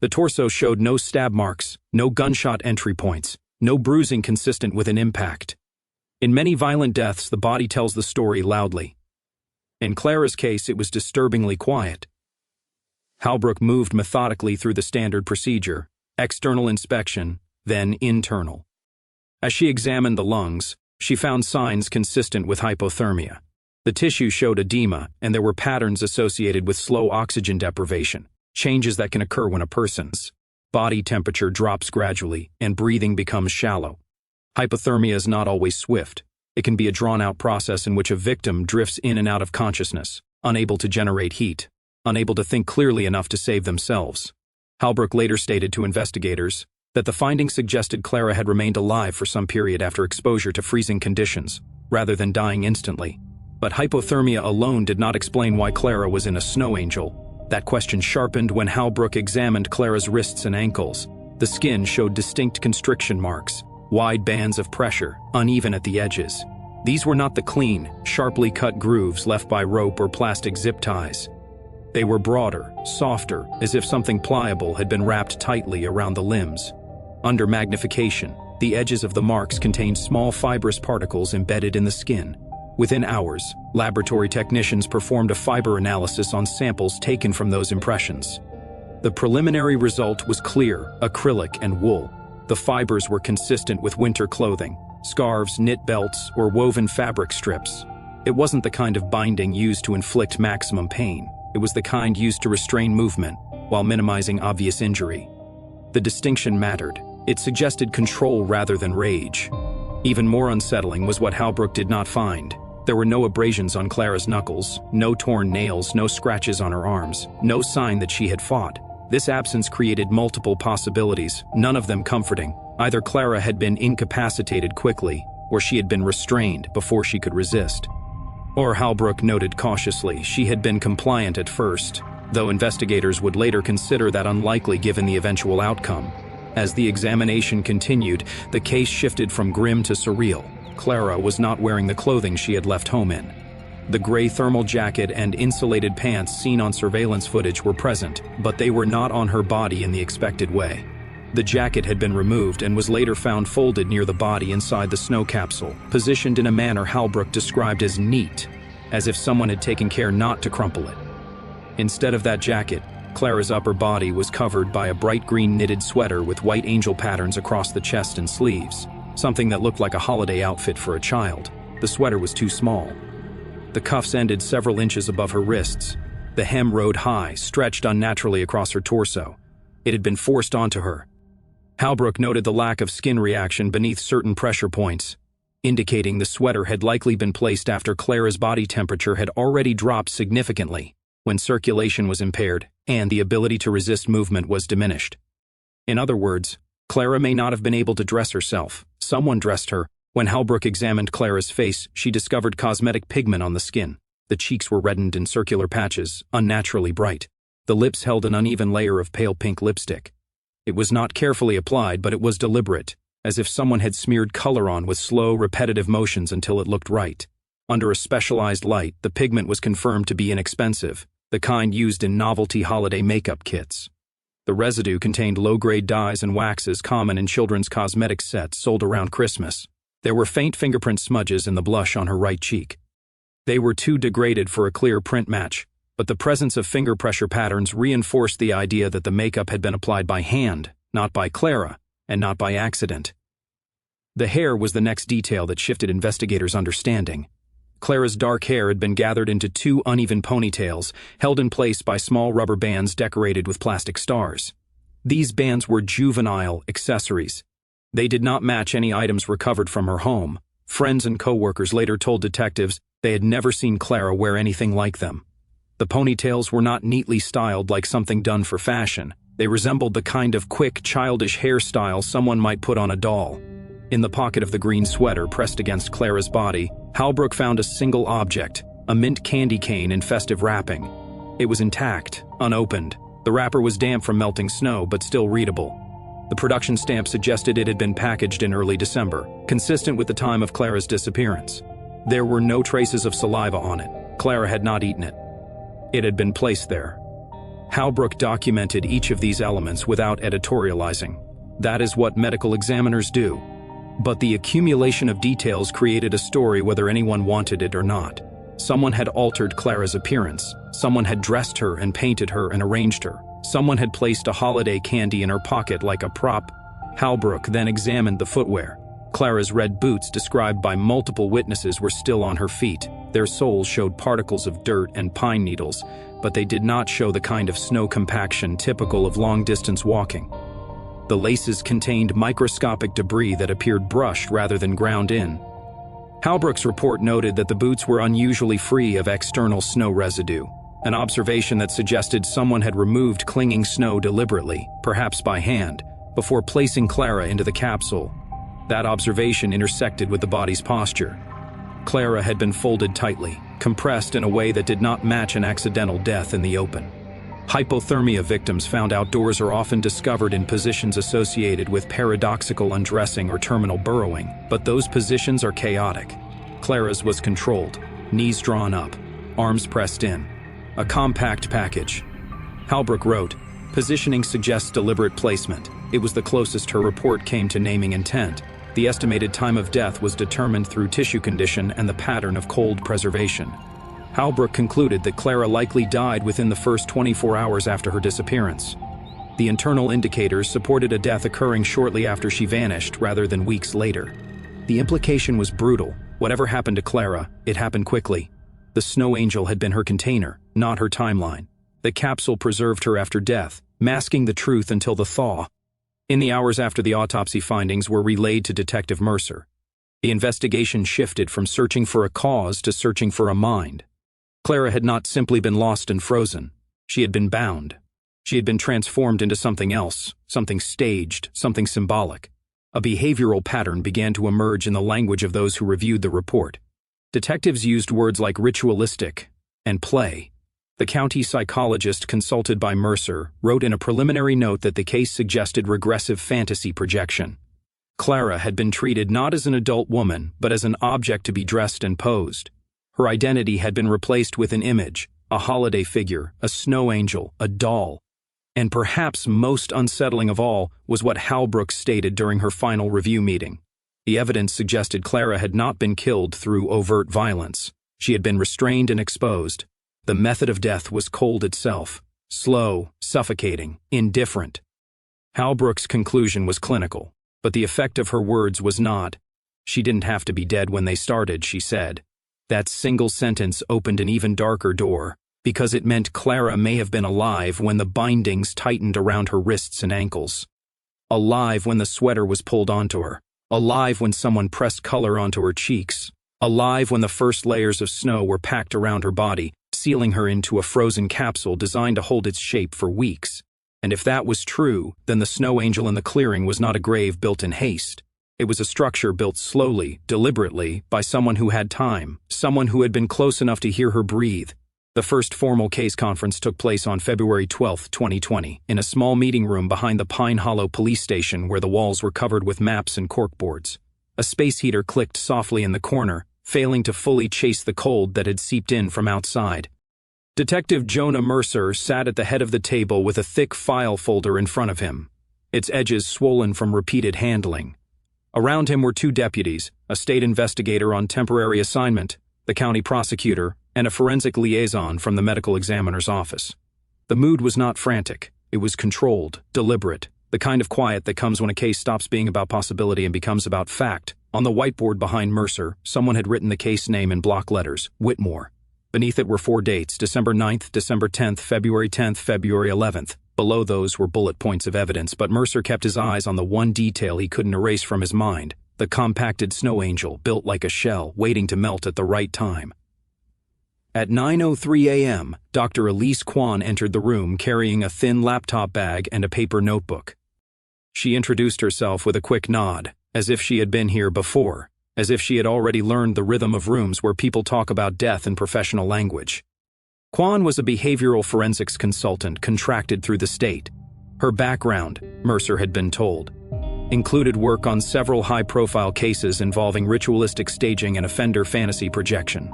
The torso showed no stab marks, no gunshot entry points, no bruising consistent with an impact. In many violent deaths, the body tells the story loudly. In Clara's case, it was disturbingly quiet. Halbrook moved methodically through the standard procedure: external inspection, then internal. As she examined the lungs, she found signs consistent with hypothermia. The tissue showed edema, and there were patterns associated with slow oxygen deprivation, changes that can occur when a person's body temperature drops gradually and breathing becomes shallow. Hypothermia is not always swift. It can be a drawn-out process in which a victim drifts in and out of consciousness, unable to generate heat, unable to think clearly enough to save themselves. Halbrook later stated to investigators that the findings suggested Clara had remained alive for some period after exposure to freezing conditions, rather than dying instantly. But hypothermia alone did not explain why Clara was in a snow angel. That question sharpened when Halbrook examined Clara's wrists and ankles. The skin showed distinct constriction marks, wide bands of pressure, uneven at the edges. These were not the clean, sharply cut grooves left by rope or plastic zip ties. They were broader, softer, as if something pliable had been wrapped tightly around the limbs. Under magnification, the edges of the marks contained small fibrous particles embedded in the skin. Within hours, laboratory technicians performed a fiber analysis on samples taken from those impressions. The preliminary result was clear: acrylic and wool. The fibers were consistent with winter clothing, scarves, knit belts, or woven fabric strips. It wasn't the kind of binding used to inflict maximum pain. It was the kind used to restrain movement while minimizing obvious injury. The distinction mattered. It suggested control rather than rage. Even more unsettling was what Halbrook did not find. There were no abrasions on Clara's knuckles, no torn nails, no scratches on her arms, no sign that she had fought. This absence created multiple possibilities, none of them comforting. Either Clara had been incapacitated quickly, or she had been restrained before she could resist. Or, Halbrook noted cautiously, she had been compliant at first, though investigators would later consider that unlikely given the eventual outcome. As the examination continued, the case shifted from grim to surreal. Clara was not wearing the clothing she had left home in. The gray thermal jacket and insulated pants seen on surveillance footage were present, but they were not on her body in the expected way. The jacket had been removed and was later found folded near the body inside the snow capsule, positioned in a manner Halbrook described as neat, as if someone had taken care not to crumple it. Instead of that jacket, Clara's upper body was covered by a bright green knitted sweater with white angel patterns across the chest and sleeves, something that looked like a holiday outfit for a child. The sweater was too small. The cuffs ended several inches above her wrists. The hem rode high, stretched unnaturally across her torso. It had been forced onto her. Halbrook noted the lack of skin reaction beneath certain pressure points, indicating the sweater had likely been placed after Clara's body temperature had already dropped significantly, when circulation was impaired and the ability to resist movement was diminished. In other words, Clara may not have been able to dress herself. Someone dressed her. When Halbrook examined Clara's face, she discovered cosmetic pigment on the skin. The cheeks were reddened in circular patches, unnaturally bright. The lips held an uneven layer of pale pink lipstick. It was not carefully applied, but it was deliberate, as if someone had smeared color on with slow, repetitive motions until it looked right. Under a specialized light, the pigment was confirmed to be inexpensive, the kind used in novelty holiday makeup kits. The residue contained low-grade dyes and waxes common in children's cosmetic sets sold around Christmas. There were faint fingerprint smudges in the blush on her right cheek. They were too degraded for a clear print match, but the presence of finger pressure patterns reinforced the idea that the makeup had been applied by hand, not by Clara, and not by accident. The hair was the next detail that shifted investigators' understanding. Clara's dark hair had been gathered into two uneven ponytails, held in place by small rubber bands decorated with plastic stars. These bands were juvenile accessories. They did not match any items recovered from her home. Friends and co-workers later told detectives they had never seen Clara wear anything like them. The ponytails were not neatly styled like something done for fashion. They resembled the kind of quick, childish hairstyle someone might put on a doll. In the pocket of the green sweater pressed against Clara's body, Halbrook found a single object, a mint candy cane in festive wrapping. It was intact, unopened. The wrapper was damp from melting snow, but still readable. The production stamp suggested it had been packaged in early December, consistent with the time of Clara's disappearance. There were no traces of saliva on it. Clara had not eaten it. It had been placed there. Halbrook documented each of these elements without editorializing. That is what medical examiners do. But the accumulation of details created a story whether anyone wanted it or not. Someone had altered Clara's appearance. Someone had dressed her and painted her and arranged her. Someone had placed a holiday candy in her pocket like a prop. Halbrook then examined the footwear. Clara's red boots, described by multiple witnesses, were still on her feet. Their soles showed particles of dirt and pine needles, but they did not show the kind of snow compaction typical of long-distance walking. The laces contained microscopic debris that appeared brushed rather than ground in. Halbrook's report noted that the boots were unusually free of external snow residue, an observation that suggested someone had removed clinging snow deliberately, perhaps by hand, before placing Clara into the capsule. That observation intersected with the body's posture. Clara had been folded tightly, compressed in a way that did not match an accidental death in the open. Hypothermia victims found outdoors are often discovered in positions associated with paradoxical undressing or terminal burrowing, but those positions are chaotic. Clara's was controlled, knees drawn up, arms pressed in. A compact package. Halbrook wrote, "Positioning suggests deliberate placement. It was the closest her report came to naming intent. The estimated time of death was determined through tissue condition and the pattern of cold preservation." Halbrook concluded that Clara likely died within the first 24 hours after her disappearance. The internal indicators supported a death occurring shortly after she vanished rather than weeks later. The implication was brutal. Whatever happened to Clara, it happened quickly. The snow angel had been her container, not her timeline. The capsule preserved her after death, masking the truth until the thaw. In the hours after the autopsy findings were relayed to Detective Mercer, the investigation shifted from searching for a cause to searching for a mind. Clara had not simply been lost and frozen. She had been bound. She had been transformed into something else, something staged, something symbolic. A behavioral pattern began to emerge in the language of those who reviewed the report. Detectives used words like ritualistic and play. The county psychologist consulted by Mercer wrote in a preliminary note that the case suggested regressive fantasy projection. Clara had been treated not as an adult woman, but as an object to be dressed and posed. Her identity had been replaced with an image, a holiday figure, a snow angel, a doll. And perhaps most unsettling of all was what Hal Brooks stated during her final review meeting. The evidence suggested Clara had not been killed through overt violence. She had been restrained and exposed. The method of death was cold itself, slow, suffocating, indifferent. Hal Brooks' conclusion was clinical, but the effect of her words was not. She didn't have to be dead when they started, she said. That single sentence opened an even darker door, because it meant Clara may have been alive when the bindings tightened around her wrists and ankles. Alive when the sweater was pulled onto her. Alive when someone pressed color onto her cheeks. Alive when the first layers of snow were packed around her body, sealing her into a frozen capsule designed to hold its shape for weeks. And if that was true, then the snow angel in the clearing was not a grave built in haste. It was a structure built slowly, deliberately, by someone who had time, someone who had been close enough to hear her breathe. The first formal case conference took place on February 12, 2020, in a small meeting room behind the Pine Hollow police station where the walls were covered with maps and corkboards. A space heater clicked softly in the corner, failing to fully chase the cold that had seeped in from outside. Detective Jonah Mercer sat at the head of the table with a thick file folder in front of him, its edges swollen from repeated handling. Around him were two deputies, a state investigator on temporary assignment, the county prosecutor, and a forensic liaison from the medical examiner's office. The mood was not frantic. It was controlled, deliberate, the kind of quiet that comes when a case stops being about possibility and becomes about fact. On the whiteboard behind Mercer, someone had written the case name in block letters, Whitmore. Beneath it were 4 dates, December 9th, December 10th, February 10th, February 11th. Below those were bullet points of evidence, but Mercer kept his eyes on the one detail he couldn't erase from his mind, the compacted snow angel built like a shell, waiting to melt at the right time. At 9:03 a.m., Dr. Elise Kwan entered the room carrying a thin laptop bag and a paper notebook. She introduced herself with a quick nod, as if she had been here before, as if she had already learned the rhythm of rooms where people talk about death in professional language. Kwan was a behavioral forensics consultant contracted through the state. Her background, Mercer had been told, included work on several high-profile cases involving ritualistic staging and offender fantasy projection.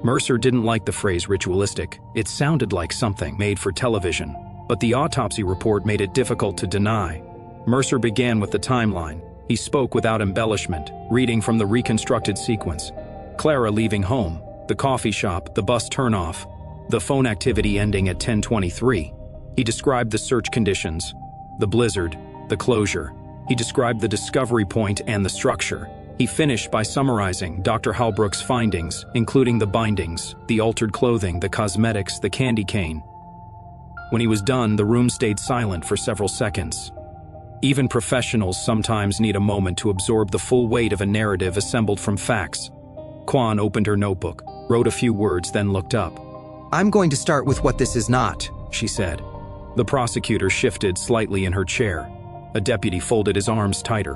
Mercer didn't like the phrase ritualistic. It sounded like something made for television, but the autopsy report made it difficult to deny. Mercer began with the timeline. He spoke without embellishment, reading from the reconstructed sequence. Clara leaving home, the coffee shop, the bus turnoff, the phone activity ending at 10:23. He described the search conditions, the blizzard, the closure. He described the discovery point and the structure. He finished by summarizing Dr. Hal Brooks' findings, including the bindings, the altered clothing, the cosmetics, the candy cane. When he was done, the room stayed silent for several seconds. Even professionals sometimes need a moment to absorb the full weight of a narrative assembled from facts. Kwan opened her notebook, wrote a few words, then looked up. "I'm going to start with what this is not," she said. The prosecutor shifted slightly in her chair. A deputy folded his arms tighter.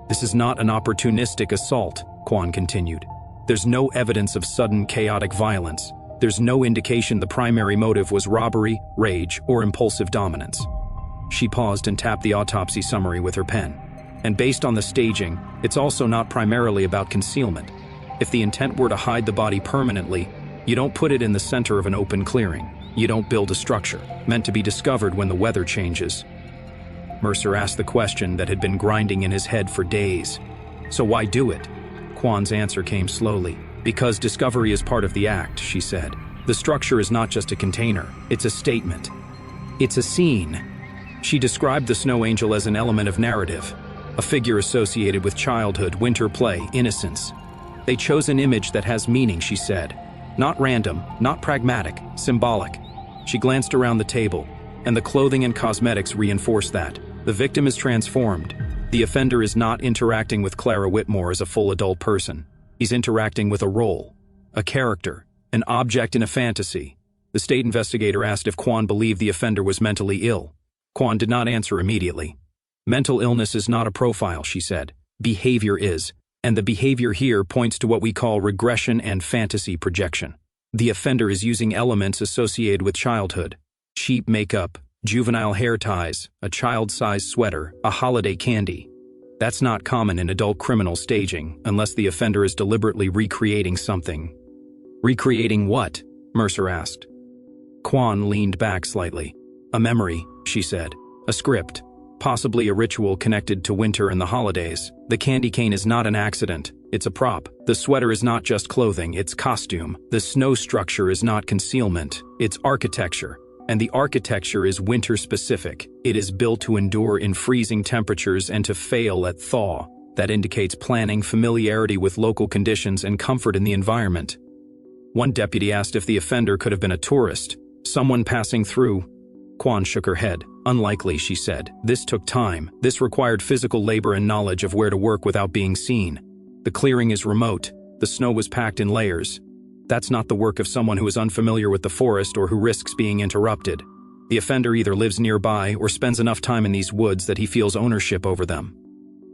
"This is not an opportunistic assault," Kwan continued. "There's no evidence of sudden chaotic violence. There's no indication the primary motive was robbery, rage, or impulsive dominance." She paused and tapped the autopsy summary with her pen. "And based on the staging, it's also not primarily about concealment. If the intent were to hide the body permanently, you don't put it in the center of an open clearing. You don't build a structure, meant to be discovered when the weather changes." Mercer asked the question that had been grinding in his head for days. "So why do it?" Kwan's answer came slowly. "Because discovery is part of the act," she said. "The structure is not just a container, it's a statement. It's a scene." She described the snow angel as an element of narrative, a figure associated with childhood, winter play, innocence. "They chose an image that has meaning," she said. "Not random, not pragmatic, symbolic." She glanced around the table, and the clothing and cosmetics reinforced that. The victim is transformed. The offender is not interacting with Clara Whitmore as a full adult person. He's interacting with a role, a character, an object in a fantasy. The state investigator asked if Quan believed the offender was mentally ill. Quan did not answer immediately. Mental illness is not a profile, she said. Behavior is, and the behavior here points to what we call regression and fantasy projection. The offender is using elements associated with childhood. Cheap makeup, juvenile hair ties, a child-sized sweater, a holiday candy. That's not common in adult criminal staging, unless the offender is deliberately recreating something. Recreating what? Mercer asked. Quan leaned back slightly. A memory, she said. A script. Possibly a ritual connected to winter and the holidays. The candy cane is not an accident. It's a prop. The sweater is not just clothing, it's costume. The snow structure is not concealment. It's architecture. And the architecture is winter-specific. It is built to endure in freezing temperatures and to fail at thaw. That indicates planning, familiarity with local conditions, and comfort in the environment. One deputy asked if the offender could have been a tourist, someone passing through. Quan shook her head. Unlikely, she said. This took time. This required physical labor and knowledge of where to work without being seen. The clearing is remote. The snow was packed in layers. That's not the work of someone who is unfamiliar with the forest or who risks being interrupted. The offender either lives nearby or spends enough time in these woods that he feels ownership over them.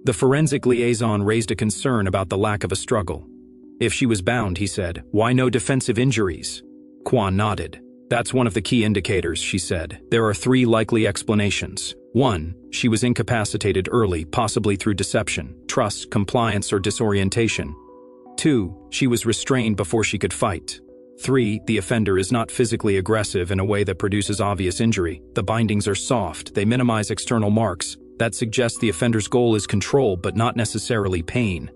The forensic liaison raised a concern about the lack of a struggle. If she was bound, he said, why no defensive injuries? Quan nodded. That's one of the key indicators, she said. There are 3 likely explanations. 1, she was incapacitated early, possibly through deception, trust, compliance, or disorientation. 2, she was restrained before she could fight. 3, the offender is not physically aggressive in a way that produces obvious injury. The bindings are soft, they minimize external marks. That suggests the offender's goal is control, but not necessarily pain.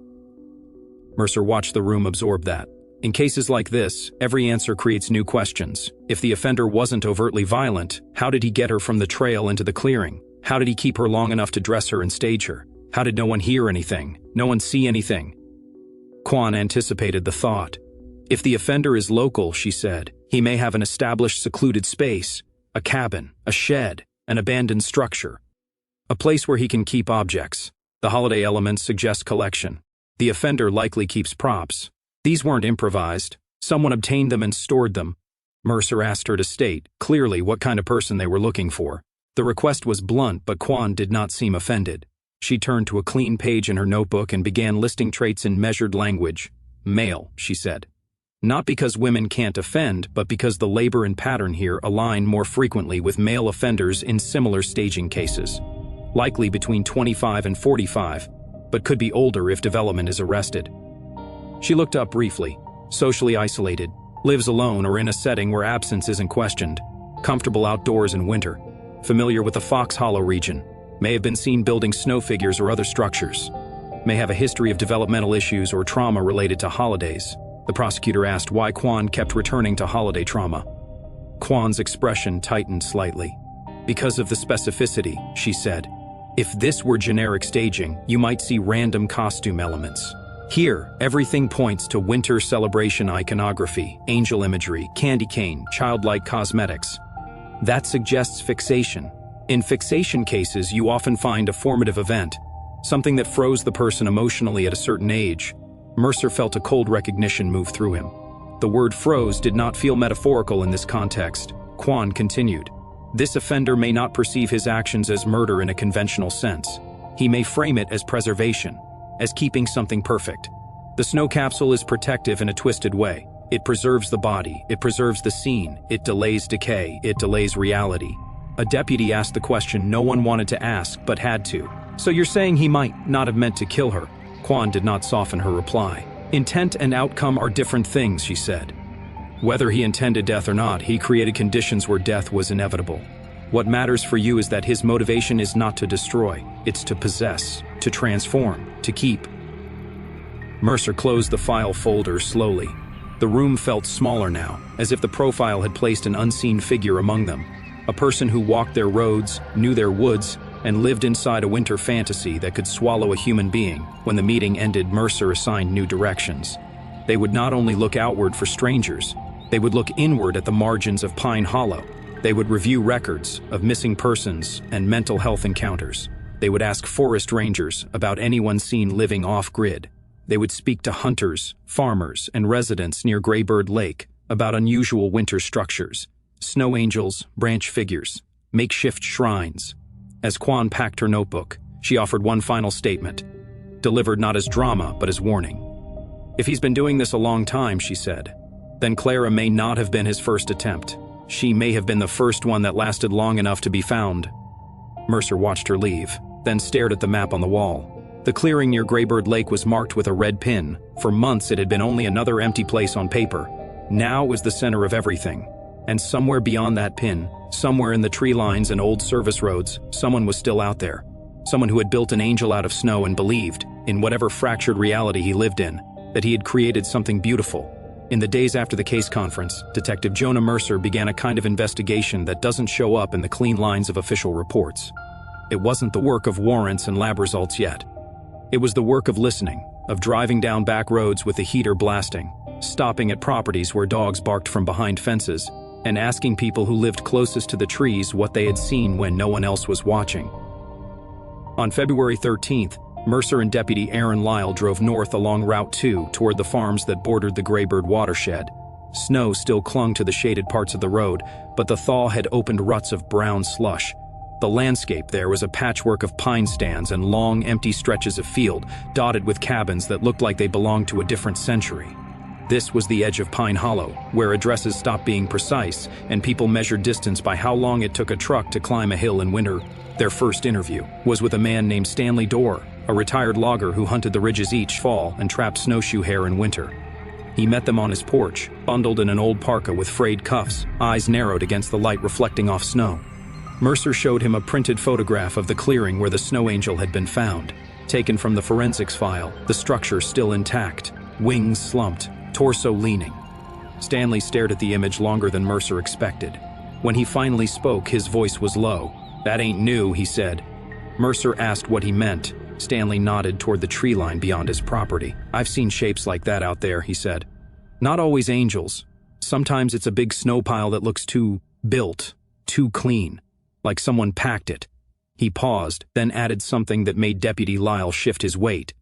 Mercer watched the room absorb that. In cases like this, every answer creates new questions. If the offender wasn't overtly violent, how did he get her from the trail into the clearing? How did he keep her long enough to dress her and stage her? How did no one hear anything? No one see anything? Quan anticipated the thought. If the offender is local, she said, he may have an established secluded space, a cabin, a shed, an abandoned structure. A place where he can keep objects. The holiday elements suggest collection. The offender likely keeps props. These weren't improvised. Someone obtained them and stored them. Mercer asked her to state, clearly, what kind of person they were looking for. The request was blunt, but Quan did not seem offended. She turned to a clean page in her notebook and began listing traits in measured language. Male, she said. Not because women can't offend, but because the labor and pattern here align more frequently with male offenders in similar staging cases. Likely between 25 and 45, but could be older if development is arrested. She looked up briefly. Socially isolated, lives alone or in a setting where absence isn't questioned, comfortable outdoors in winter, familiar with the Fox Hollow region, may have been seen building snow figures or other structures, may have a history of developmental issues or trauma related to holidays. The prosecutor asked why Quan kept returning to holiday trauma. Quan's expression tightened slightly. Because of the specificity, she said. If this were generic staging, you might see random costume elements. Here, everything points to winter celebration iconography, angel imagery, candy cane, childlike cosmetics. That suggests fixation. In fixation cases, you often find a formative event, something that froze the person emotionally at a certain age. Mercer felt a cold recognition move through him. The word froze did not feel metaphorical in this context. Quan continued. This offender may not perceive his actions as murder in a conventional sense. He may frame it as preservation, as keeping something perfect. The snow capsule is protective in a twisted way. It preserves the body, it preserves the scene, it delays decay, it delays reality. A deputy asked the question no one wanted to ask, but had to. So you're saying he might not have meant to kill her? Quan did not soften her reply. Intent and outcome are different things, she said. Whether he intended death or not, he created conditions where death was inevitable. What matters for you is that his motivation is not to destroy, it's to possess, to transform, to keep. Mercer closed the file folder slowly. The room felt smaller now, as if the profile had placed an unseen figure among them. A person who walked their roads, knew their woods, and lived inside a winter fantasy that could swallow a human being. When the meeting ended, Mercer assigned new directions. They would not only look outward for strangers, they would look inward at the margins of Pine Hollow. They would review records of missing persons and mental health encounters. They would ask forest rangers about anyone seen living off-grid. They would speak to hunters, farmers, and residents near Graybird Lake about unusual winter structures. Snow angels, branch figures, makeshift shrines. As Quan packed her notebook, she offered one final statement, delivered not as drama but as warning. If he's been doing this a long time, she said, then Clara may not have been his first attempt. She may have been the first one that lasted long enough to be found. Mercer watched her leave, then stared at the map on the wall. The clearing near Graybird Lake was marked with a red pin. For months it had been only another empty place on paper. Now it was the center of everything. And somewhere beyond that pin, somewhere in the tree lines and old service roads, someone was still out there. Someone who had built an angel out of snow and believed, in whatever fractured reality he lived in, that he had created something beautiful. In the days after the case conference, Detective Jonah Mercer began a kind of investigation that doesn't show up in the clean lines of official reports. It wasn't the work of warrants and lab results yet. It was the work of listening, of driving down back roads with the heater blasting, stopping at properties where dogs barked from behind fences, and asking people who lived closest to the trees what they had seen when no one else was watching. On February 13th, Mercer and Deputy Aaron Lyle drove north along Route 2 toward the farms that bordered the Graybird watershed. Snow still clung to the shaded parts of the road, but the thaw had opened ruts of brown slush. The landscape there was a patchwork of pine stands and long, empty stretches of field, dotted with cabins that looked like they belonged to a different century. This was the edge of Pine Hollow, where addresses stopped being precise and people measured distance by how long it took a truck to climb a hill in winter. Their first interview was with a man named Stanley Dorr, a retired logger who hunted the ridges each fall and trapped snowshoe hare in winter. He met them on his porch, bundled in an old parka with frayed cuffs, eyes narrowed against the light reflecting off snow. Mercer showed him a printed photograph of the clearing where the snow angel had been found, taken from the forensics file, the structure still intact, wings slumped, torso leaning. Stanley stared at the image longer than Mercer expected. When he finally spoke, his voice was low. "That ain't new," he said. Mercer asked what he meant. Stanley nodded toward the tree line beyond his property. "I've seen shapes like that out there," he said. "Not always angels. Sometimes it's a big snow pile that looks too built, too clean, like someone packed it." He paused, then added something that made Deputy Lyle shift his weight.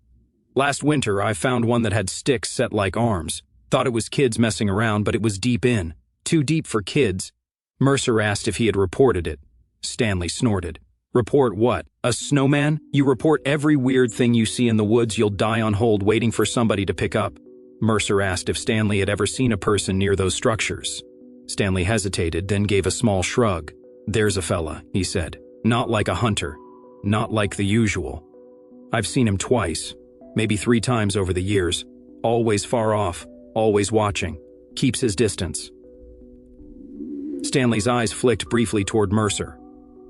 "Last winter, I found one that had sticks set like arms. Thought it was kids messing around, but it was deep in. Too deep for kids." Mercer asked if he had reported it. Stanley snorted. "Report what? A snowman? You report every weird thing you see in the woods you'll die on hold waiting for somebody to pick up." Mercer asked if Stanley had ever seen a person near those structures. Stanley hesitated, then gave a small shrug. "There's a fella," he said. "Not like a hunter. Not like the usual. I've seen him twice, maybe 3 times over the years. Always far off, always watching. Keeps his distance." Stanley's eyes flicked briefly toward Mercer.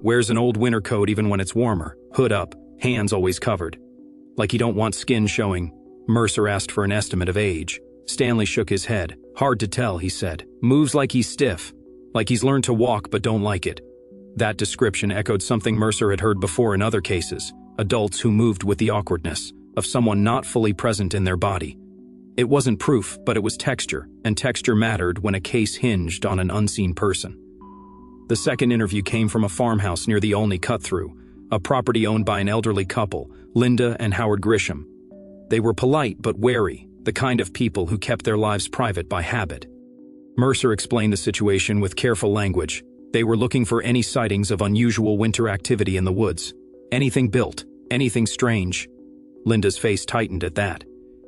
"Wears an old winter coat even when it's warmer, hood up, hands always covered. Like he don't want skin showing." Mercer asked for an estimate of age. Stanley shook his head. "Hard to tell," he said. "Moves like he's stiff. Like he's learned to walk but don't like it." That description echoed something Mercer had heard before in other cases, adults who moved with the awkwardness of someone not fully present in their body. It wasn't proof, but it was texture, and texture mattered when a case hinged on an unseen person. The second interview came from a farmhouse near the Olney Cut-Through, a property owned by an elderly couple, Linda and Howard Grisham. They were polite but wary, the kind of people who kept their lives private by habit. Mercer explained the situation with careful language. They were looking for any sightings of unusual winter activity in the woods. Anything built, anything strange. Linda's face tightened at that.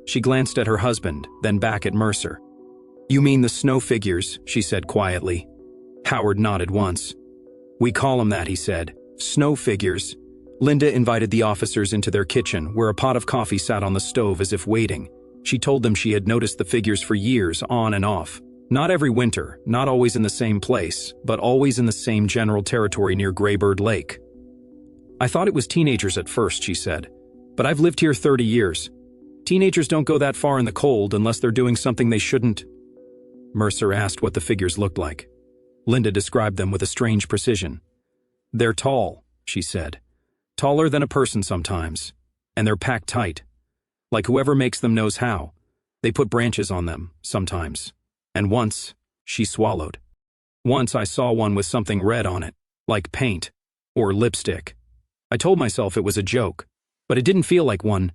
She glanced at her husband, then back at Mercer. "You mean the snow figures," she said quietly. Howard nodded once. "We call them that," he said. "Snow figures." Linda invited the officers into their kitchen, where a pot of coffee sat on the stove as if waiting. She told them she had noticed the figures for years, on and off. Not every winter, not always in the same place, but always in the same general territory near Graybird Lake. "I thought it was teenagers at first," she said. "But I've lived here 30 years. Teenagers don't go that far in the cold unless they're doing something they shouldn't." Mercer asked what the figures looked like. Linda described them with a strange precision. "They're tall," she said. "Taller than a person sometimes. And they're packed tight. Like whoever makes them knows how. They put branches on them, sometimes. And once," she swallowed. "Once I saw one with something red on it, like paint, or lipstick. I told myself it was a joke, but it didn't feel like one."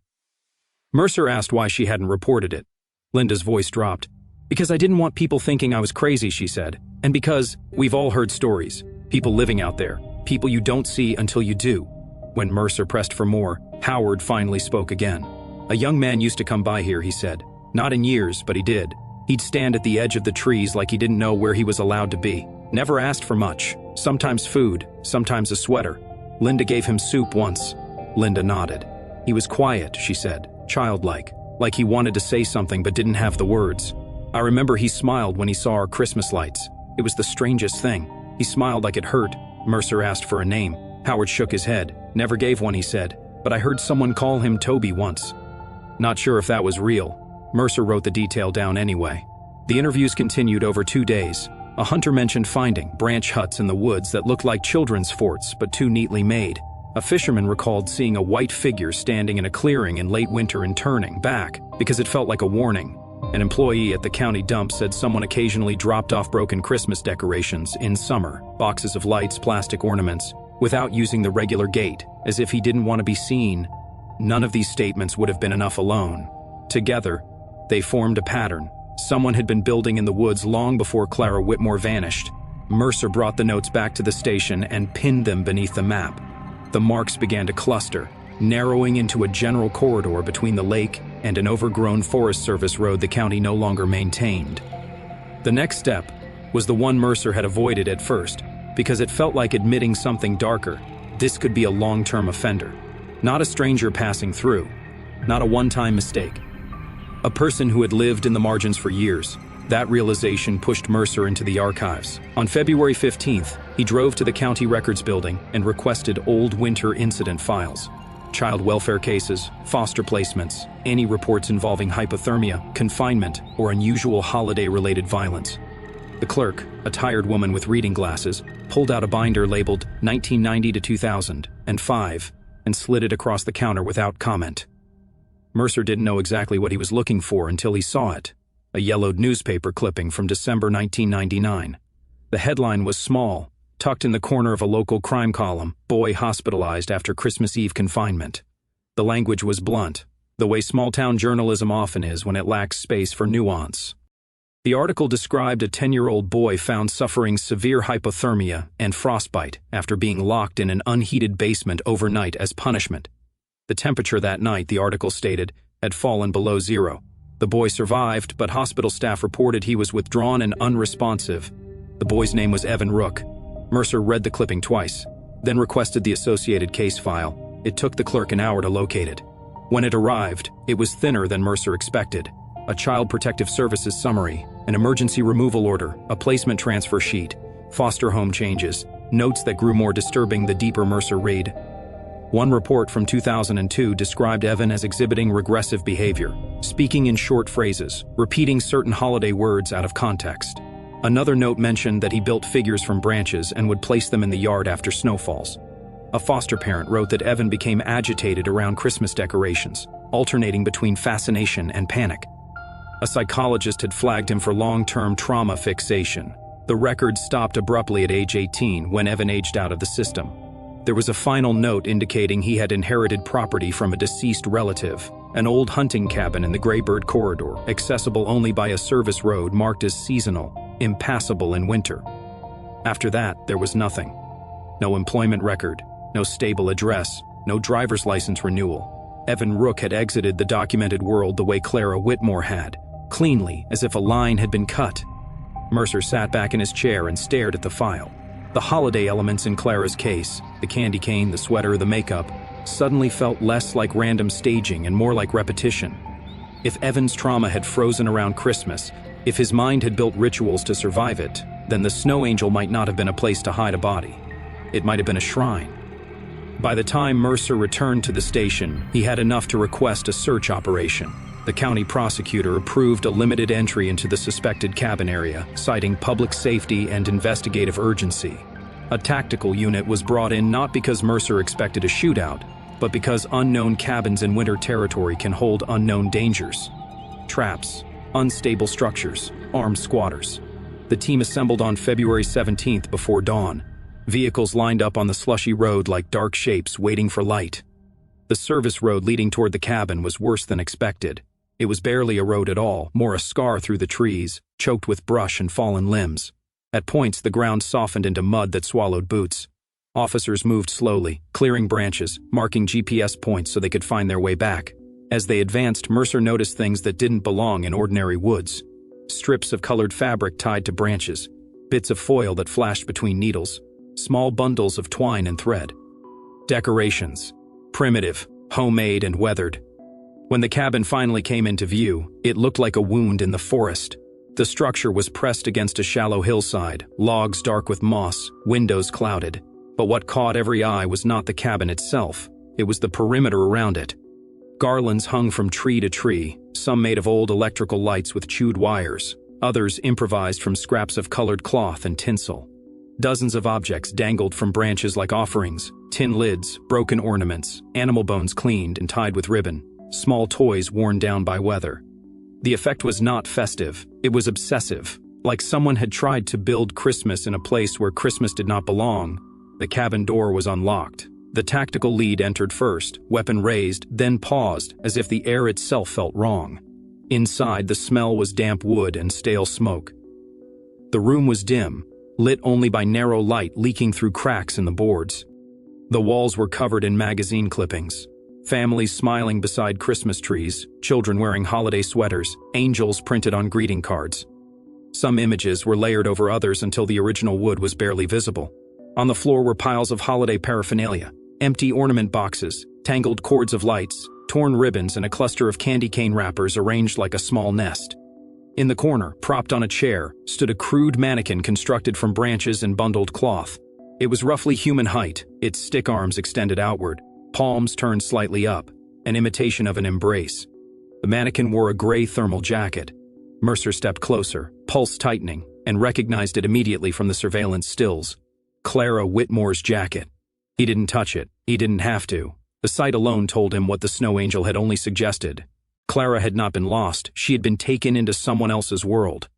Mercer asked why she hadn't reported it. Linda's voice dropped. "Because I didn't want people thinking I was crazy," she said. And because we've all heard stories, people living out there, people you don't see until you do. When Mercer pressed for more, Howard finally spoke again. A young man used to come by here, he said. Not in years, but he did. He'd stand at the edge of the trees like he didn't know where he was allowed to be. Never asked for much. Sometimes food, sometimes a sweater. Linda gave him soup once. Linda nodded. He was quiet, she said, childlike, like he wanted to say something but didn't have the words. I remember he smiled when he saw our Christmas lights. It was the strangest thing. He smiled like it hurt. Mercer asked for a name. Howard shook his head. Never gave one, he said, but I heard someone call him Toby once. Not sure if that was real. Mercer wrote the detail down anyway. The interviews continued over 2 days. A hunter mentioned finding branch huts in the woods that looked like children's forts but too neatly made. A fisherman recalled seeing a white figure standing in a clearing in late winter and turning back because it felt like a warning. An employee at the county dump said someone occasionally dropped off broken Christmas decorations in summer, boxes of lights, plastic ornaments, without using the regular gate, as if he didn't want to be seen. None of these statements would have been enough alone. Together, they formed a pattern. Someone had been building in the woods long before Clara Whitmore vanished. Mercer brought the notes back to the station and pinned them beneath the map. The marks began to cluster, narrowing into a general corridor between the lake and an overgrown Forest Service road the county no longer maintained. The next step was the one Mercer had avoided at first, because it felt like admitting something darker. This could be a long-term offender. Not a stranger passing through. Not a one-time mistake. A person who had lived in the margins for years. That realization pushed Mercer into the archives. On February 15th, he drove to the county records building and requested old winter incident files. Child welfare cases, foster placements, any reports involving hypothermia, confinement, or unusual holiday-related violence. The clerk, a tired woman with reading glasses, pulled out a binder labeled 1990 to 2005 and slid it across the counter without comment. Mercer didn't know exactly what he was looking for until he saw it. A yellowed newspaper clipping from December 1999. The headline was small, tucked in the corner of a local crime column, "Boy hospitalized after Christmas Eve confinement." The language was blunt, the way small-town journalism often is when it lacks space for nuance. The article described a 10-year-old boy found suffering severe hypothermia and frostbite after being locked in an unheated basement overnight as punishment. The temperature that night, the article stated, had fallen below zero. The boy survived, but hospital staff reported he was withdrawn and unresponsive. The boy's name was Evan Rook. Mercer read the clipping twice, then requested the associated case file. It took the clerk an hour to locate it. When it arrived, it was thinner than Mercer expected. A Child Protective Services summary, an emergency removal order, a placement transfer sheet, foster home changes, notes that grew more disturbing the deeper Mercer read. One report from 2002 described Evan as exhibiting regressive behavior, speaking in short phrases, repeating certain holiday words out of context. Another note mentioned that he built figures from branches and would place them in the yard after snowfalls. A foster parent wrote that Evan became agitated around Christmas decorations, alternating between fascination and panic. A psychologist had flagged him for long-term trauma fixation. The record stopped abruptly at age 18 when Evan aged out of the system. There was a final note indicating he had inherited property from a deceased relative, an old hunting cabin in the Graybird corridor, accessible only by a service road marked as seasonal, impassable in winter. After that, there was nothing. No employment record, no stable address, no driver's license renewal. Evan Rook had exited the documented world the way Clara Whitmore had, cleanly, as if a line had been cut. Mercer sat back in his chair and stared at the file. The holiday elements in Clara's case, the candy cane, the sweater, the makeup, suddenly felt less like random staging and more like repetition. If Evan's trauma had frozen around Christmas, if his mind had built rituals to survive it, then the snow angel might not have been a place to hide a body. It might have been a shrine. By the time Mercer returned to the station, he had enough to request a search operation. The county prosecutor approved a limited entry into the suspected cabin area, citing public safety and investigative urgency. A tactical unit was brought in not because Mercer expected a shootout, but because unknown cabins in winter territory can hold unknown dangers. Traps, unstable structures, armed squatters. The team assembled on February 17th before dawn. Vehicles lined up on the slushy road like dark shapes waiting for light. The service road leading toward the cabin was worse than expected. It was barely a road at all, more a scar through the trees, choked with brush and fallen limbs. At points, the ground softened into mud that swallowed boots. Officers moved slowly, clearing branches, marking GPS points so they could find their way back. As they advanced, Mercer noticed things that didn't belong in ordinary woods. Strips of colored fabric tied to branches, bits of foil that flashed between needles, small bundles of twine and thread. Decorations. Primitive, homemade, and weathered. When the cabin finally came into view, it looked like a wound in the forest. The structure was pressed against a shallow hillside, logs dark with moss, windows clouded. But what caught every eye was not the cabin itself, it was the perimeter around it. Garlands hung from tree to tree, some made of old electrical lights with chewed wires, others improvised from scraps of colored cloth and tinsel. Dozens of objects dangled from branches like offerings, tin lids, broken ornaments, animal bones cleaned and tied with ribbon, small toys worn down by weather. The effect was not festive, it was obsessive, like someone had tried to build Christmas in a place where Christmas did not belong. The cabin door was unlocked. The tactical lead entered first, weapon raised, then paused, as if the air itself felt wrong. Inside, the smell was damp wood and stale smoke. The room was dim, lit only by narrow light leaking through cracks in the boards. The walls were covered in magazine clippings. Families smiling beside Christmas trees, children wearing holiday sweaters, angels printed on greeting cards. Some images were layered over others until the original wood was barely visible. On the floor were piles of holiday paraphernalia, empty ornament boxes, tangled cords of lights, torn ribbons, and a cluster of candy cane wrappers arranged like a small nest. In the corner, propped on a chair, stood a crude mannequin constructed from branches and bundled cloth. It was roughly human height, its stick arms extended outward, palms turned slightly up, an imitation of an embrace. The mannequin wore a gray thermal jacket. Mercer stepped closer, pulse tightening, and recognized it immediately from the surveillance stills. Clara Whitmore's jacket. He didn't touch it. He didn't have to. The sight alone told him what the snow angel had only suggested. Clara had not been lost. She had been taken into someone else's world.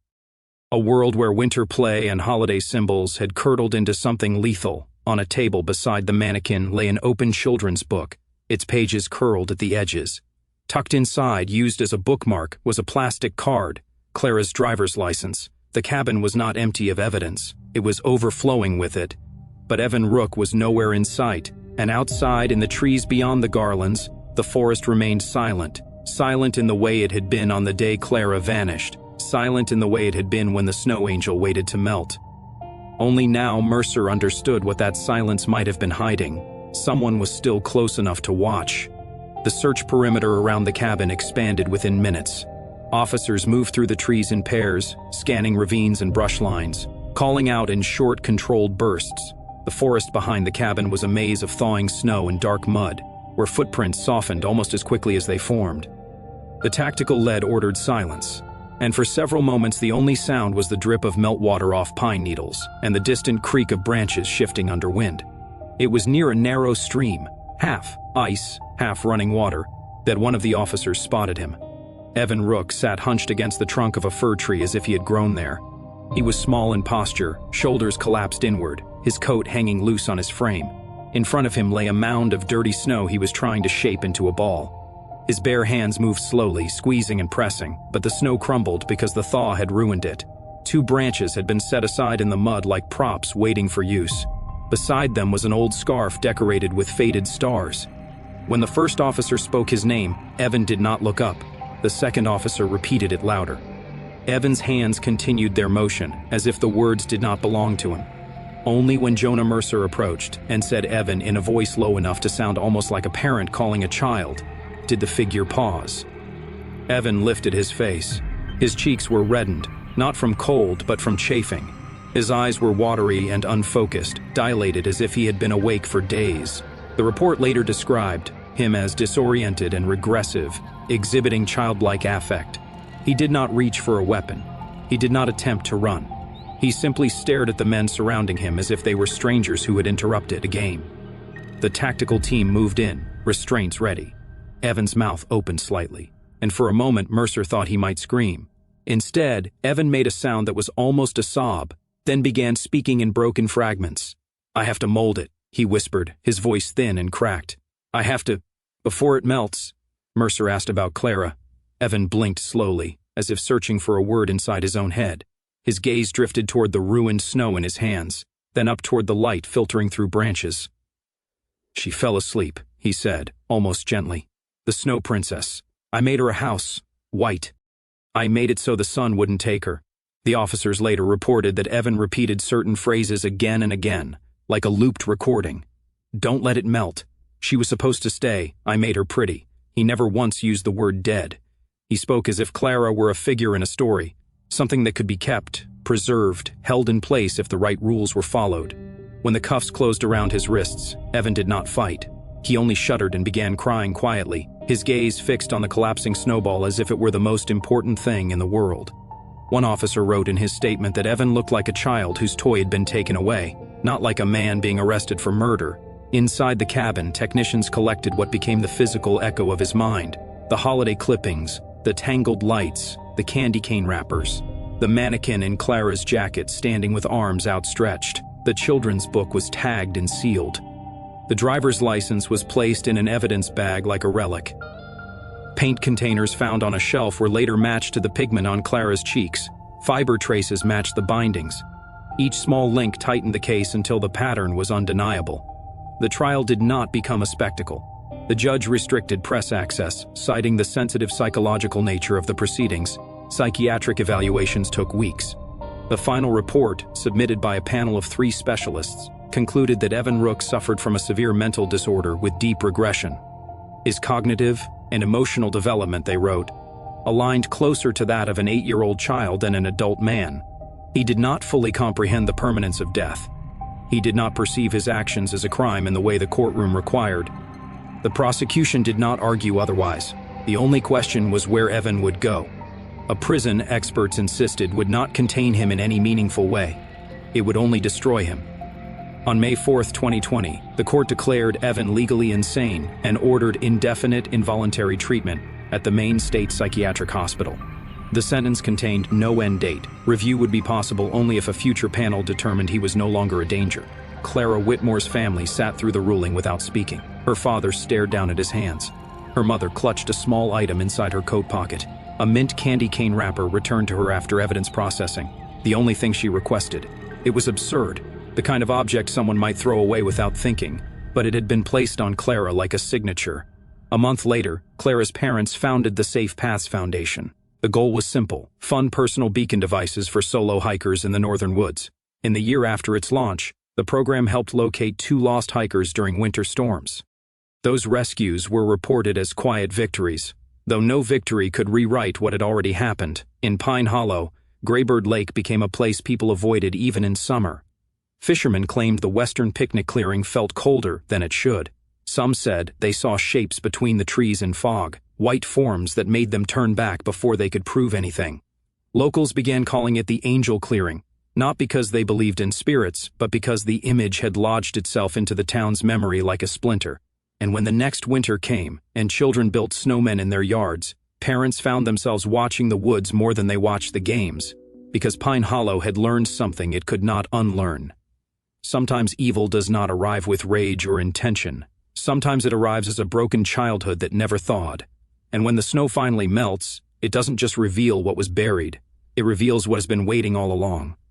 A world where winter play and holiday symbols had curdled into something lethal. On a table beside the mannequin lay an open children's book, its pages curled at the edges. Tucked inside, used as a bookmark, was a plastic card, Clara's driver's license. The cabin was not empty of evidence. It was overflowing with it. But Evan Rook was nowhere in sight, and outside in the trees beyond the garlands, the forest remained silent. Silent in the way it had been on the day Clara vanished. Silent in the way it had been when the snow angel waited to melt. Only now Mercer understood what that silence might have been hiding. Someone was still close enough to watch. The search perimeter around the cabin expanded within minutes. Officers moved through the trees in pairs, scanning ravines and brush lines, calling out in short, controlled bursts. The forest behind the cabin was a maze of thawing snow and dark mud, where footprints softened almost as quickly as they formed. The tactical lead ordered silence, and for several moments the only sound was the drip of meltwater off pine needles and the distant creak of branches shifting under wind. It was near a narrow stream, half ice, half running water, that one of the officers spotted him. Evan Rook sat hunched against the trunk of a fir tree as if he had grown there. He was small in posture, shoulders collapsed inward, his coat hanging loose on his frame. In front of him lay a mound of dirty snow he was trying to shape into a ball. His bare hands moved slowly, squeezing and pressing, but the snow crumbled because the thaw had ruined it. 2 branches had been set aside in the mud like props waiting for use. Beside them was an old scarf decorated with faded stars. When the first officer spoke his name, Evan did not look up. The second officer repeated it louder. Evan's hands continued their motion, as if the words did not belong to him. Only when Jonah Mercer approached and said Evan in a voice low enough to sound almost like a parent calling a child, did the figure pause. Evan lifted his face. His cheeks were reddened, not from cold but from chafing. His eyes were watery and unfocused, dilated as if he had been awake for days. The report later described him as disoriented and regressive, exhibiting childlike affect. He did not reach for a weapon. He did not attempt to run. He simply stared at the men surrounding him as if they were strangers who had interrupted a game. The tactical team moved in, restraints ready. Evan's mouth opened slightly, and for a moment Mercer thought he might scream. Instead, Evan made a sound that was almost a sob, then began speaking in broken fragments. "I have to mold it," he whispered, his voice thin and cracked. "I have to, before it melts." Mercer asked about Clara. Evan blinked slowly, as if searching for a word inside his own head. His gaze drifted toward the ruined snow in his hands, then up toward the light filtering through branches. "She fell asleep," he said, almost gently. "The Snow Princess. I made her a house, white. I made it so the sun wouldn't take her." The officers later reported that Evan repeated certain phrases again and again, like a looped recording. "Don't let it melt. She was supposed to stay. I made her pretty." He never once used the word dead. He spoke as if Clara were a figure in a story, something that could be kept, preserved, held in place if the right rules were followed. When the cuffs closed around his wrists, Evan did not fight. He only shuddered and began crying quietly, his gaze fixed on the collapsing snowball as if it were the most important thing in the world. One officer wrote in his statement that Evan looked like a child whose toy had been taken away, not like a man being arrested for murder. Inside the cabin, technicians collected what became the physical echo of his mind: the holiday clippings, the tangled lights, the candy cane wrappers, the mannequin in Clara's jacket standing with arms outstretched. The children's book was tagged and sealed. The driver's license was placed in an evidence bag like a relic. Paint containers found on a shelf were later matched to the pigment on Clara's cheeks. Fiber traces matched the bindings. Each small link tightened the case until the pattern was undeniable. The trial did not become a spectacle. The judge restricted press access, citing the sensitive psychological nature of the proceedings. Psychiatric evaluations took weeks. The final report, submitted by a panel of 3 specialists, concluded that Evan Rook suffered from a severe mental disorder with deep regression. His cognitive and emotional development, they wrote, aligned closer to that of an 8-year-old child than an adult man. He did not fully comprehend the permanence of death. He did not perceive his actions as a crime in the way the courtroom required. The prosecution did not argue otherwise. The only question was where Evan would go. A prison, experts insisted, would not contain him in any meaningful way. It would only destroy him. On May 4, 2020, the court declared Evan legally insane and ordered indefinite involuntary treatment at the Maine State Psychiatric Hospital. The sentence contained no end date. Review would be possible only if a future panel determined he was no longer a danger. Clara Whitmore's family sat through the ruling without speaking. Her father stared down at his hands. Her mother clutched a small item inside her coat pocket. A mint candy cane wrapper returned to her after evidence processing. The only thing she requested. It was absurd, the kind of object someone might throw away without thinking, but it had been placed on Clara like a signature. A month later, Clara's parents founded the Safe Paths Foundation. The goal was simple: fund personal beacon devices for solo hikers in the northern woods. In the year after its launch, the program helped locate 2 lost hikers during winter storms. Those rescues were reported as quiet victories, though no victory could rewrite what had already happened. In Pine Hollow, Graybird Lake became a place people avoided even in summer. Fishermen claimed the western picnic clearing felt colder than it should. Some said they saw shapes between the trees in fog, white forms that made them turn back before they could prove anything. Locals began calling it the Angel Clearing, not because they believed in spirits, but because the image had lodged itself into the town's memory like a splinter. And when the next winter came, and children built snowmen in their yards, parents found themselves watching the woods more than they watched the games, because Pine Hollow had learned something it could not unlearn. Sometimes evil does not arrive with rage or intention. Sometimes it arrives as a broken childhood that never thawed. And when the snow finally melts, it doesn't just reveal what was buried, it reveals what has been waiting all along.